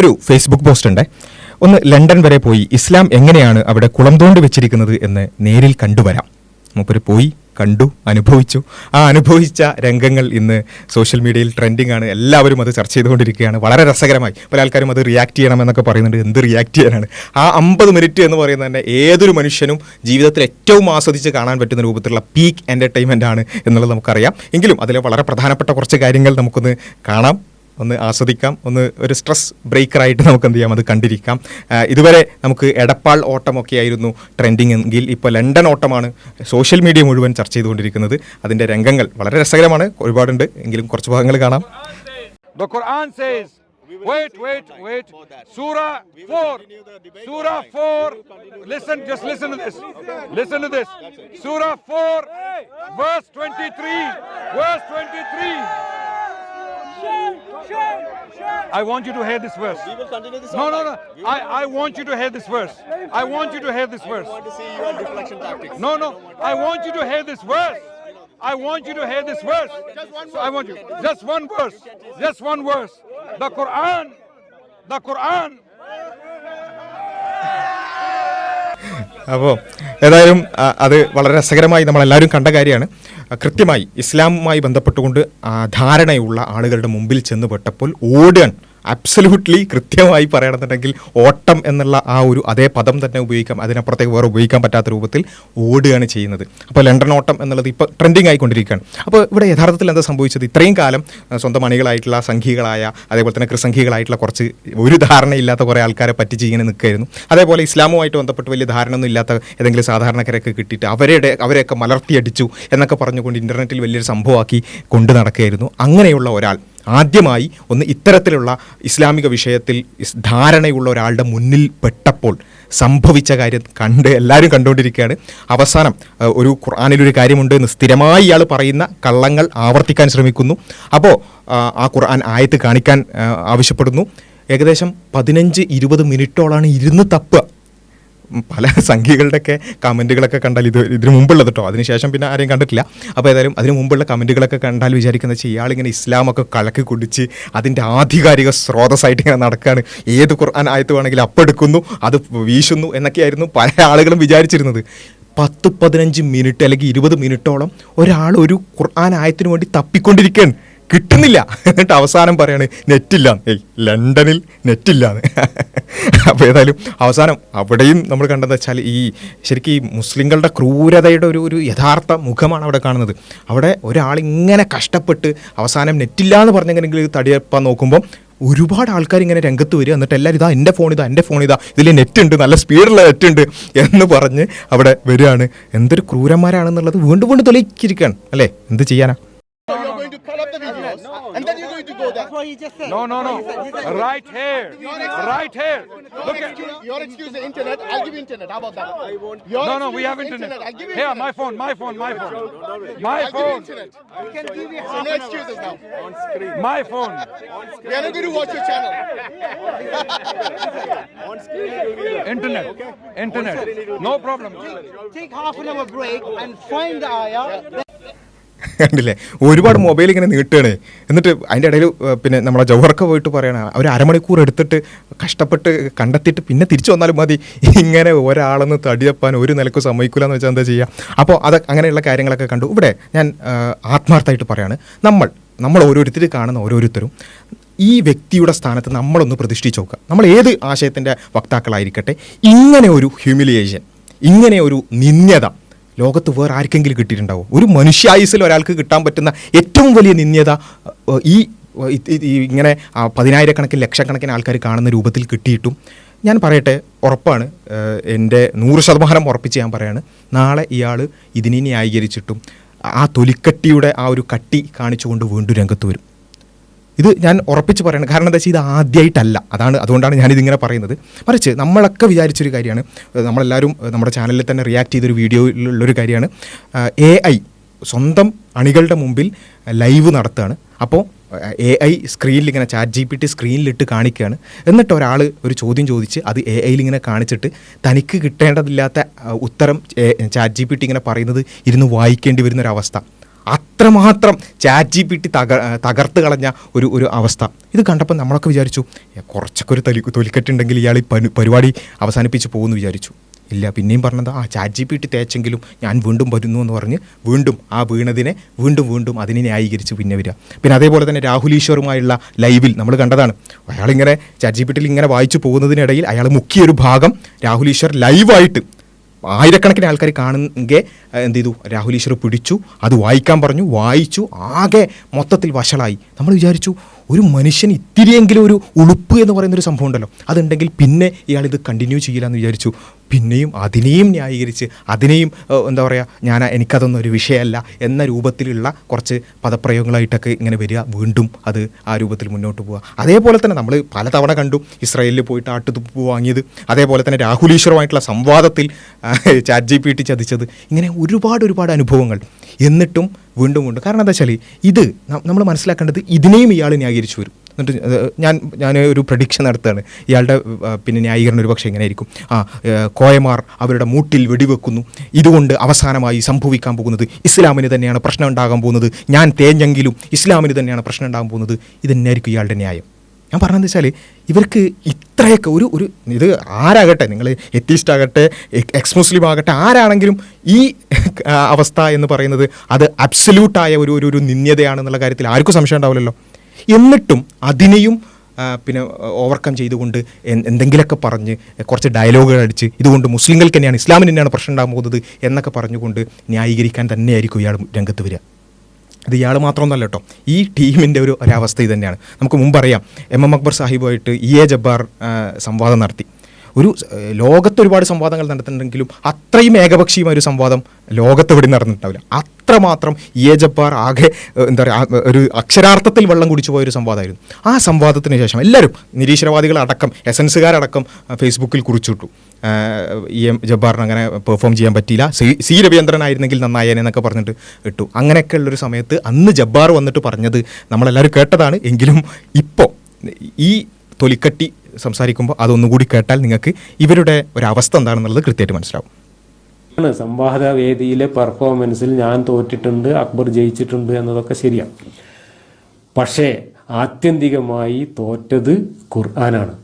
ഒരു Facebook post ഉണ്ട്. ഒന്ന് ലണ്ടൻ വരെ പോയി ഇസ്ലാം എങ്ങനെയാണ് അവിടെ കുളം തോണ്ടി വെച്ചിരിക്കുന്നത് എന്ന് നേരിൽ കണ്ടുവരാം. മൂപ്പര് പോയി കണ്ടു, അനുഭവിച്ചു. ആ അനുഭവിച്ച രംഗങ്ങൾ ഇന്ന് സോഷ്യൽ മീഡിയയിൽ ട്രെൻഡിങ് ആണ്. എല്ലാവരും അത് ചർച്ച ചെയ്തുകൊണ്ടിരിക്കുകയാണ്. വളരെ രസകരമായി പല ആൾക്കാരും അത് റിയാക്ട് ചെയ്യണമെന്നൊക്കെ പറയുന്നുണ്ട്. എന്ത് റിയാക്ട് ചെയ്യാനാണ്? ആ 50 മിനിറ്റ് എന്ന് പറയുന്നത് തന്നെ ഏതൊരു മനുഷ്യനും ജീവിതത്തിൽ ഏറ്റവും ആസ്വദിച്ച് കാണാൻ പറ്റുന്ന രൂപത്തിലുള്ള പീക്ക് എൻ്റർടൈൻമെൻ്റ് ആണ് എന്നുള്ളത് നമുക്കറിയാം. എങ്കിലും അതിലെ വളരെ പ്രധാനപ്പെട്ട കുറച്ച് കാര്യങ്ങൾ നമുക്കൊന്ന് കാണാം, ഒന്ന് ആസ്വദിക്കാം, ഒരു സ്ട്രെസ് ബ്രേക്കറായിട്ട് നമുക്ക് എന്ത് ചെയ്യാം, അത് കണ്ടിരിക്കാം. ഇതുവരെ നമുക്ക് എടപ്പാൾ ഓട്ടമൊക്കെ ആയിരുന്നു ട്രെൻഡിങ് എങ്കിൽ ഇപ്പോൾ ലണ്ടൻ ഓട്ടമാണ് സോഷ്യൽ മീഡിയ മുഴുവൻ ചർച്ച ചെയ്തുകൊണ്ടിരിക്കുന്നത്. അതിൻ്റെ രംഗങ്ങൾ വളരെ രസകരമാണ്, ഒരുപാടുണ്ട്. എങ്കിലും കുറച്ച് ഭാഗങ്ങൾ കാണാം. The Quran says, wait. Surah 4. Listen to this. Surah 4, verse 23. I want you to hear this verse. We will continue this. No. I want you to hear this verse. I want you to hear this verse. I want to see your deflection tactics. No. I want you to hear this verse. I want you to hear this verse. I want you. Just one verse. The Quran. അപ്പോൾ ഏതായാലും അത് വളരെ രസകരമായി നമ്മളെല്ലാവരും കണ്ട കാര്യമാണ്. കൃത്യമായി ഇസ്ലാമുമായി ബന്ധപ്പെട്ടുകൊണ്ട് ധാരണയുള്ള ആളുകളുടെ മുമ്പിൽ ചെന്ന് പെട്ടപ്പോൾ ഓടുകയാണ്. അബ്സല്യൂട്ട്ലി കൃത്യമായി പറയണമെന്നുണ്ടെങ്കിൽ ഓട്ടം എന്നുള്ള ആ ഒരു അതേ പദം തന്നെ ഉപയോഗിക്കാം, അതിനപ്പുറത്തേക്ക് വേറെ ഉപയോഗിക്കാൻ പറ്റാത്ത രൂപത്തിൽ ഓടുകയാണ് ചെയ്യുന്നത്. അപ്പോൾ ലണ്ടൻ ഓട്ടം എന്നുള്ളത് ഇപ്പോൾ ട്രെൻഡിങ് ആയിക്കൊണ്ടിരിക്കുകയാണ്. അപ്പോൾ ഇവിടെ യഥാർത്ഥത്തിൽ എന്താ സംഭവിച്ചത്? ഇത്രയും കാലം സ്വന്തം അണികളായിട്ടുള്ള സംഘികളായ, അതേപോലെ തന്നെ കൃസംഘികളായിട്ടുള്ള കുറച്ച് ഒരു ധാരണയില്ലാത്ത കുറേ ആൾക്കാരെ പറ്റിച്ച് ഇങ്ങനെ നിൽക്കുകയായിരുന്നു. അതേപോലെ ഇസ്ലാമുമായിട്ട് ബന്ധപ്പെട്ട് വലിയ ധാരണയൊന്നും ഇല്ലാത്ത ഏതെങ്കിലും സാധാരണക്കാരൊക്കെ കിട്ടിയിട്ട് അവരെയൊക്കെ മലർത്തിയടിച്ചു എന്നൊക്കെ പറഞ്ഞുകൊണ്ട് ഇൻ്റർനെറ്റിൽ വലിയൊരു സംഭവമാക്കി കൊണ്ടു നടക്കുകയായിരുന്നു. അങ്ങനെയുള്ള ഒരാൾ ആദ്യമായി ഒന്ന് ഇത്തരത്തിലുള്ള ഇസ്ലാമിക വിഷയത്തിൽ ധാരണയുള്ള ഒരാളുടെ മുന്നിൽ പെട്ടപ്പോൾ സംഭവിച്ച കാര്യം എല്ലാവരും കണ്ടുകൊണ്ടിരിക്കുകയാണ്. അവസാനം ഒരു ഖുർആനിലൊരു കാര്യമുണ്ട് എന്ന് സ്ഥിരമായി ഇയാൾ പറയുന്ന കള്ളങ്ങൾ ആവർത്തിക്കാൻ ശ്രമിക്കുന്നു. അപ്പോൾ ആ ഖുർആൻ ആയത്ത് കാണിക്കാൻ ആവശ്യപ്പെടുന്നു. ഏകദേശം 15-20 മിനിറ്റോളാണ് ഇരുന്ന് തപ്പുക. പല സംഖ്യകളുടെയൊക്കെ കമൻറ്റുകളൊക്കെ കണ്ടാൽ ഇതിന് മുമ്പുള്ളത് കേട്ടോ, അതിനുശേഷം പിന്നെ ആരെയും കണ്ടിട്ടില്ല. അപ്പോൾ ഏതായാലും അതിന് മുമ്പുള്ള കമൻറ്റുകളൊക്കെ കണ്ടാൽ വിചാരിക്കുന്ന വെച്ചാൽ ഇയാളിങ്ങനെ ഇസ്ലാമൊക്കെ കലക്കി കുടിച്ച് അതിൻ്റെ ആധികാരിക സ്രോതസ്സായിട്ട് ഇങ്ങനെ നടക്കുകയാണ്. ഏത് ഖുർആൻ ആയത്ത് വേണമെങ്കിലും അപ്പെടുക്കുന്നു, അത് വീശുന്നു എന്നൊക്കെയായിരുന്നു പല ആളുകളും വിചാരിച്ചിരുന്നത്. 10-15 മിനിറ്റ് അല്ലെങ്കിൽ 20 മിനിറ്റോളം ഒരാൾ ഒരു ഖുർആൻ ആയത്തിന് വേണ്ടി തപ്പിക്കൊണ്ടിരിക്കുകയാണ്, കിട്ടുന്നില്ല. എന്നിട്ട് അവസാനം പറയാണ് നെറ്റില്ല, ലണ്ടനിൽ നെറ്റില്ലാന്ന്. അപ്പോൾ ഏതായാലും അവസാനം അവിടെയും നമ്മൾ കണ്ടതെന്ന് വെച്ചാൽ ശരിക്കും ഈ മുസ്ലിങ്ങളുടെ ക്രൂരതയുടെ ഒരു യഥാർത്ഥ മുഖമാണ് അവിടെ കാണുന്നത്. അവിടെ ഒരാളിങ്ങനെ കഷ്ടപ്പെട്ട് അവസാനം നെറ്റില്ല എന്ന് പറഞ്ഞെങ്കിൽ തടിയപ്പാൻ നോക്കുമ്പോൾ ഒരുപാട് ആൾക്കാർ ഇങ്ങനെ രംഗത്ത് വരിക. എന്നിട്ട് എല്ലാവരും ഇതാ എൻ്റെ ഫോൺ ഇതാ ഇതിൽ നെറ്റ് ഉണ്ട്, നല്ല സ്പീഡുള്ള നെറ്റ് ഉണ്ട് എന്ന് പറഞ്ഞ് അവിടെ വരികയാണ്. എന്തൊരു ക്രൂരന്മാരാണെന്നുള്ളത് വീണ്ടും തെളിയിച്ചിരിക്കുകയാണ് അല്ലേ? എന്ത് ചെയ്യാനാ? And then you're going to go there. That's what he just said. No. Right here. Look at your excuse the internet. I'll give you internet. How about that? No, we have internet. I'll give you Here, internet. my phone. I'll give you internet. We can give you So no excuses now. My phone. We are not going to watch your channel. Internet. No problem. take half an hour break and find the ayah. കണ്ടില്ലേ, ഒരുപാട് mobile ഇങ്ങനെ നീട്ടുകയാണ്. എന്നിട്ട് അതിൻ്റെ ഇടയിൽ പിന്നെ നമ്മളെ ജൗഹർക്ക് പോയിട്ട് പറയണ ഒരു അരമണിക്കൂർ എടുത്തിട്ട് കഷ്ടപ്പെട്ട് കണ്ടെത്തിയിട്ട് പിന്നെ തിരിച്ചു വന്നാലും മതി. ഇങ്ങനെ ഒരാളൊന്ന് തടിയപ്പാൻ ഒരു നിലക്കും സമ്മതിക്കില്ല എന്ന് വെച്ചാൽ എന്താ ചെയ്യുക? അപ്പോൾ അങ്ങനെയുള്ള കാര്യങ്ങളൊക്കെ കണ്ടു. ഇവിടെ ഞാൻ ആത്മാർത്ഥമായിട്ട് പറയാണ്, നമ്മൾ ഓരോരുത്തർ കാണുന്ന ഓരോരുത്തരും ഈ വ്യക്തിയുടെ സ്ഥാനത്ത് നമ്മളൊന്ന് പ്രതിഷ്ഠിച്ച് നോക്കുക. നമ്മൾ ഏത് ആശയത്തിൻ്റെ വക്താക്കളായിരിക്കട്ടെ, ഇങ്ങനെ ഒരു ഹ്യൂമിലിയേഷൻ, ഇങ്ങനെ ഒരു നിന്ദ്യത ലോകത്ത് വേറെ ആർക്കെങ്കിലും കിട്ടിയിട്ടുണ്ടാവും? ഒരു മനുഷ്യായുസിൽ ഒരാൾക്ക് കിട്ടാൻ പറ്റുന്ന ഏറ്റവും വലിയ നിന്ദ്യത ഈ ഇങ്ങനെ 10,000-കണക്കിന് ലക്ഷക്കണക്കിന് ആൾക്കാർ കാണുന്ന രൂപത്തിൽ കിട്ടിയിട്ടും ഞാൻ പറയട്ടെ, ഉറപ്പാണ്, എൻ്റെ 100% ഉറപ്പിച്ച് ഞാൻ പറയാണ്, നാളെ ഇയാൾ ഇതിനെ ന്യായീകരിച്ചിട്ടും ആ തൊലിക്കട്ടിയുടെ ആ ഒരു കട്ടി കാണിച്ചുകൊണ്ട് വീണ്ടും രംഗത്ത് വരും. ഇത് ഞാൻ ഉറപ്പിച്ച് പറയണം. കാരണം എന്താ വെച്ചാൽ ഇത് ആദ്യമായിട്ടല്ല, അതുകൊണ്ടാണ് ഞാനിതിങ്ങനെ പറയുന്നത്. മറിച്ച് നമ്മളൊക്കെ വിചാരിച്ചൊരു കാര്യമാണ്, നമ്മളെല്ലാവരും നമ്മുടെ ചാനലിൽ തന്നെ റിയാക്ട് ചെയ്തൊരു വീഡിയോയിലുള്ളൊരു കാര്യമാണ്, AI സ്വന്തം അണികളുടെ മുമ്പിൽ ലൈവ് നടത്തുകയാണ്. അപ്പോൾ AI സ്ക്രീനിൽ ഇങ്ങനെ ChatGPT സ്ക്രീനിലിട്ട് കാണിക്കുകയാണ്. എന്നിട്ട് ഒരാൾ ഒരു ചോദ്യം ചോദിച്ച് അത് AI ഇങ്ങനെ കാണിച്ചിട്ട് തനിക്ക് കിട്ടേണ്ടതില്ലാത്ത ഉത്തരം ChatGPT ഇങ്ങനെ പറയുന്നത് ഇരുന്ന് വായിക്കേണ്ടി വരുന്നൊരവസ്ഥ. അത്രമാത്രം ChatGPT തകർത്ത് കളഞ്ഞ ഒരു അവസ്ഥ. ഇത് കണ്ടപ്പോൾ നമ്മളൊക്കെ വിചാരിച്ചു കുറച്ചൊക്കെ ഒരു തൊലിക്കെട്ടുണ്ടെങ്കിൽ ഇയാൾ ഈ പരിപാടി അവസാനിപ്പിച്ച് പോകുമെന്ന് വിചാരിച്ചു. ഇല്ല, പിന്നെയും പറഞ്ഞത് ChatGPT തേച്ചെങ്കിലും ഞാൻ വീണ്ടും വരുന്നു എന്ന് പറഞ്ഞ് വീണ്ടും ആ വീണതിനെ വീണ്ടും അതിനെ ന്യായീകരിച്ച് പിന്നെ വരിക. പിന്നെ അതേപോലെ തന്നെ രാഹുൽ ഈശ്വറുമായുള്ള ലൈവിൽ നമ്മൾ കണ്ടതാണ്. അയാളിങ്ങനെ ChatGPTയിൽ ഇങ്ങനെ വായിച്ചു പോകുന്നതിനിടയിൽ അയാൾ മുക്കിയൊരു ഭാഗം രാഹുൽ ഈശ്വർ ലൈവായിട്ട് ആയിരക്കണക്കിന് ആൾക്കാർ കാണുമെങ്കിൽ എന്ത് ചെയ്തു, രാഹുൽ ഈശ്വർ പിടിച്ചു, അത് വായിക്കാൻ പറഞ്ഞു, വായിച്ചു, ആകെ മൊത്തത്തിൽ വഷളായി. നമ്മൾ വിചാരിച്ചു ഒരു മനുഷ്യൻ ഇത്തിരിയെങ്കിലും ഒരു ഉളുപ്പ് എന്ന് പറയുന്നൊരു സംഭവം ഉണ്ടല്ലോ, അതുണ്ടെങ്കിൽ പിന്നെ ഇയാളിത് കണ്ടിന്യൂ ചെയ്യില്ല എന്ന് വിചാരിച്ചു. പിന്നെയും അതിനെയും ന്യായീകരിച്ച് അതിനെയും എന്താ പറയുക, എനിക്കതൊന്നും ഒരു വിഷയമല്ല എന്ന രൂപത്തിലുള്ള കുറച്ച് പദപ്രയോഗങ്ങളായിട്ടൊക്കെ ഇങ്ങനെ വരിക, വീണ്ടും അത് ആ രൂപത്തിൽ മുന്നോട്ട് പോവുക. അതേപോലെ തന്നെ നമ്മൾ പലതവണ കണ്ടു ഇസ്രായേലിൽ പോയിട്ട് ആട്ടുതുപ്പ് വാങ്ങിയത്, അതേപോലെ തന്നെ രാഹുൽ ഈശ്വറുമായിട്ടുള്ള സംവാദത്തിൽ ChatGPT ചതിച്ചത്, ഇങ്ങനെ ഒരുപാട് അനുഭവങ്ങൾ. എന്നിട്ടും വീണ്ടും കാരണം എന്താ വെച്ചാൽ ഇത് നമ്മൾ മനസ്സിലാക്കേണ്ടത് ഇതിനെയും ഇയാൾ ന്യായീകരിച്ചു വരും. എന്നിട്ട് ഞാൻ ഒരു പ്രഡിക്ഷൻ നടത്തുകയാണ്, ഇയാളുടെ പിന്നെ ന്യായീകരണം ഒരു പക്ഷേ എങ്ങനെയായിരിക്കും, കോയമാർ അവരുടെ മൂട്ടിൽ വെടിവെക്കുന്നു, ഇതുകൊണ്ട് അവസാനമായി സംഭവിക്കാൻ പോകുന്നത് ഇസ്ലാമിന് തന്നെയാണ് പ്രശ്നം ഉണ്ടാകാൻ പോകുന്നത്, ഞാൻ തേഞ്ഞെങ്കിലും ഇസ്ലാമിന് തന്നെയാണ് പ്രശ്നം ഉണ്ടാകാൻ പോകുന്നത്. ഇത് തന്നെയായിരിക്കും ഇയാളുടെ ന്യായം. ഞാൻ പറഞ്ഞതെന്ന് വെച്ചാൽ ഇവർക്ക് ഇത്രയൊക്കെ ഒരു ഇത് ആരാകട്ടെ, നിങ്ങൾ എത്തീസ്റ്റ് ആകട്ടെ എക്സ് മുസ്ലിം ആകട്ടെ, ആരാണെങ്കിലും ഈ അവസ്ഥ എന്ന് പറയുന്നത് അത് അബ്സല്യൂട്ടായ ഒരു നിന്ദ്യതയാണെന്നുള്ള കാര്യത്തിൽ ആർക്കും സംശയം ഉണ്ടാവില്ലല്ലോ. എന്നിട്ടും അതിനെയും പിന്നെ ഓവർകം ചെയ്തുകൊണ്ട് എന്തെങ്കിലുമൊക്കെ പറഞ്ഞ് കുറച്ച് ഡയലോഗുകൾ അടിച്ച് ഇതുകൊണ്ട് മുസ്ലിങ്ങൾക്ക് തന്നെയാണ് ഇസ്ലാമിന് തന്നെയാണ് പ്രശ്നം ഉണ്ടാകാൻ പോകുന്നത് എന്നൊക്കെ പറഞ്ഞുകൊണ്ട് ന്യായീകരിക്കാൻ തന്നെയായിരിക്കും ഇയാൾ രംഗത്ത് വരിക. ഇത് ഇയാൾ മാത്രമൊന്നല്ല കേട്ടോ, ഈ ടീമിൻ്റെ ഒരവസ്ഥ ഇത് തന്നെയാണ്. നമുക്ക് മുമ്പറിയാം MM അക്ബർ സാഹിബുമായിട്ട് EA ജബ്ബാർ സംവാദം നടത്തി. ലോകത്ത് ഒരുപാട് സംവാദങ്ങൾ നടത്തുന്നുണ്ടെങ്കിലും അത്രയും ഏകപക്ഷീയമായ ഒരു സംവാദം ലോകത്ത് എവിടെ നടന്നിട്ടുണ്ടാവില്ല. അത്രമാത്രം EA ജബ്ബാർ ആകെ എന്താ പറയുക, ഒരു അക്ഷരാർത്ഥത്തിൽ വെള്ളം കുടിച്ചു പോയൊരു സംവാദമായിരുന്നു. ആ സംവാദത്തിന് ശേഷം എല്ലാവരും നിരീശ്വരവാദികളടക്കം എസൻസുകാരടക്കം ഫേസ്ബുക്കിൽ കുറിച്ചിട്ടു, EM ജബ്ബാറിന് അങ്ങനെ പെർഫോം ചെയ്യാൻ പറ്റിയില്ല, C രവീന്ദ്രനായിരുന്നെങ്കിൽ നന്നായേനെന്നൊക്കെ പറഞ്ഞിട്ട് ഇട്ടു. അങ്ങനെയൊക്കെ ഉള്ളൊരു സമയത്ത് അന്ന് ജബ്ബാർ വന്നിട്ട് പറഞ്ഞത് നമ്മളെല്ലാവരും കേട്ടതാണ്. എങ്കിലും ഇപ്പോൾ ഈ തൊലിക്കട്ടി സംസാരിക്കുമ്പോൾ അതൊന്നുകൂടി കേട്ടാൽ നിങ്ങൾക്ക് ഇവരുടെ ഒരവസ്ഥ എന്താണെന്നുള്ളത് കൃത്യമായിട്ട് മനസ്സിലാവും. സംവാദ വേദിയിലെ പെർഫോമൻസിൽ ഞാൻ തോറ്റിട്ടുണ്ട്, അക്ബർ ജയിച്ചിട്ടുണ്ട് എന്നതൊക്കെ ശരിയാണ്. പക്ഷേ ആത്യന്തികമായി തോറ്റത് ഖുർആനാണ്,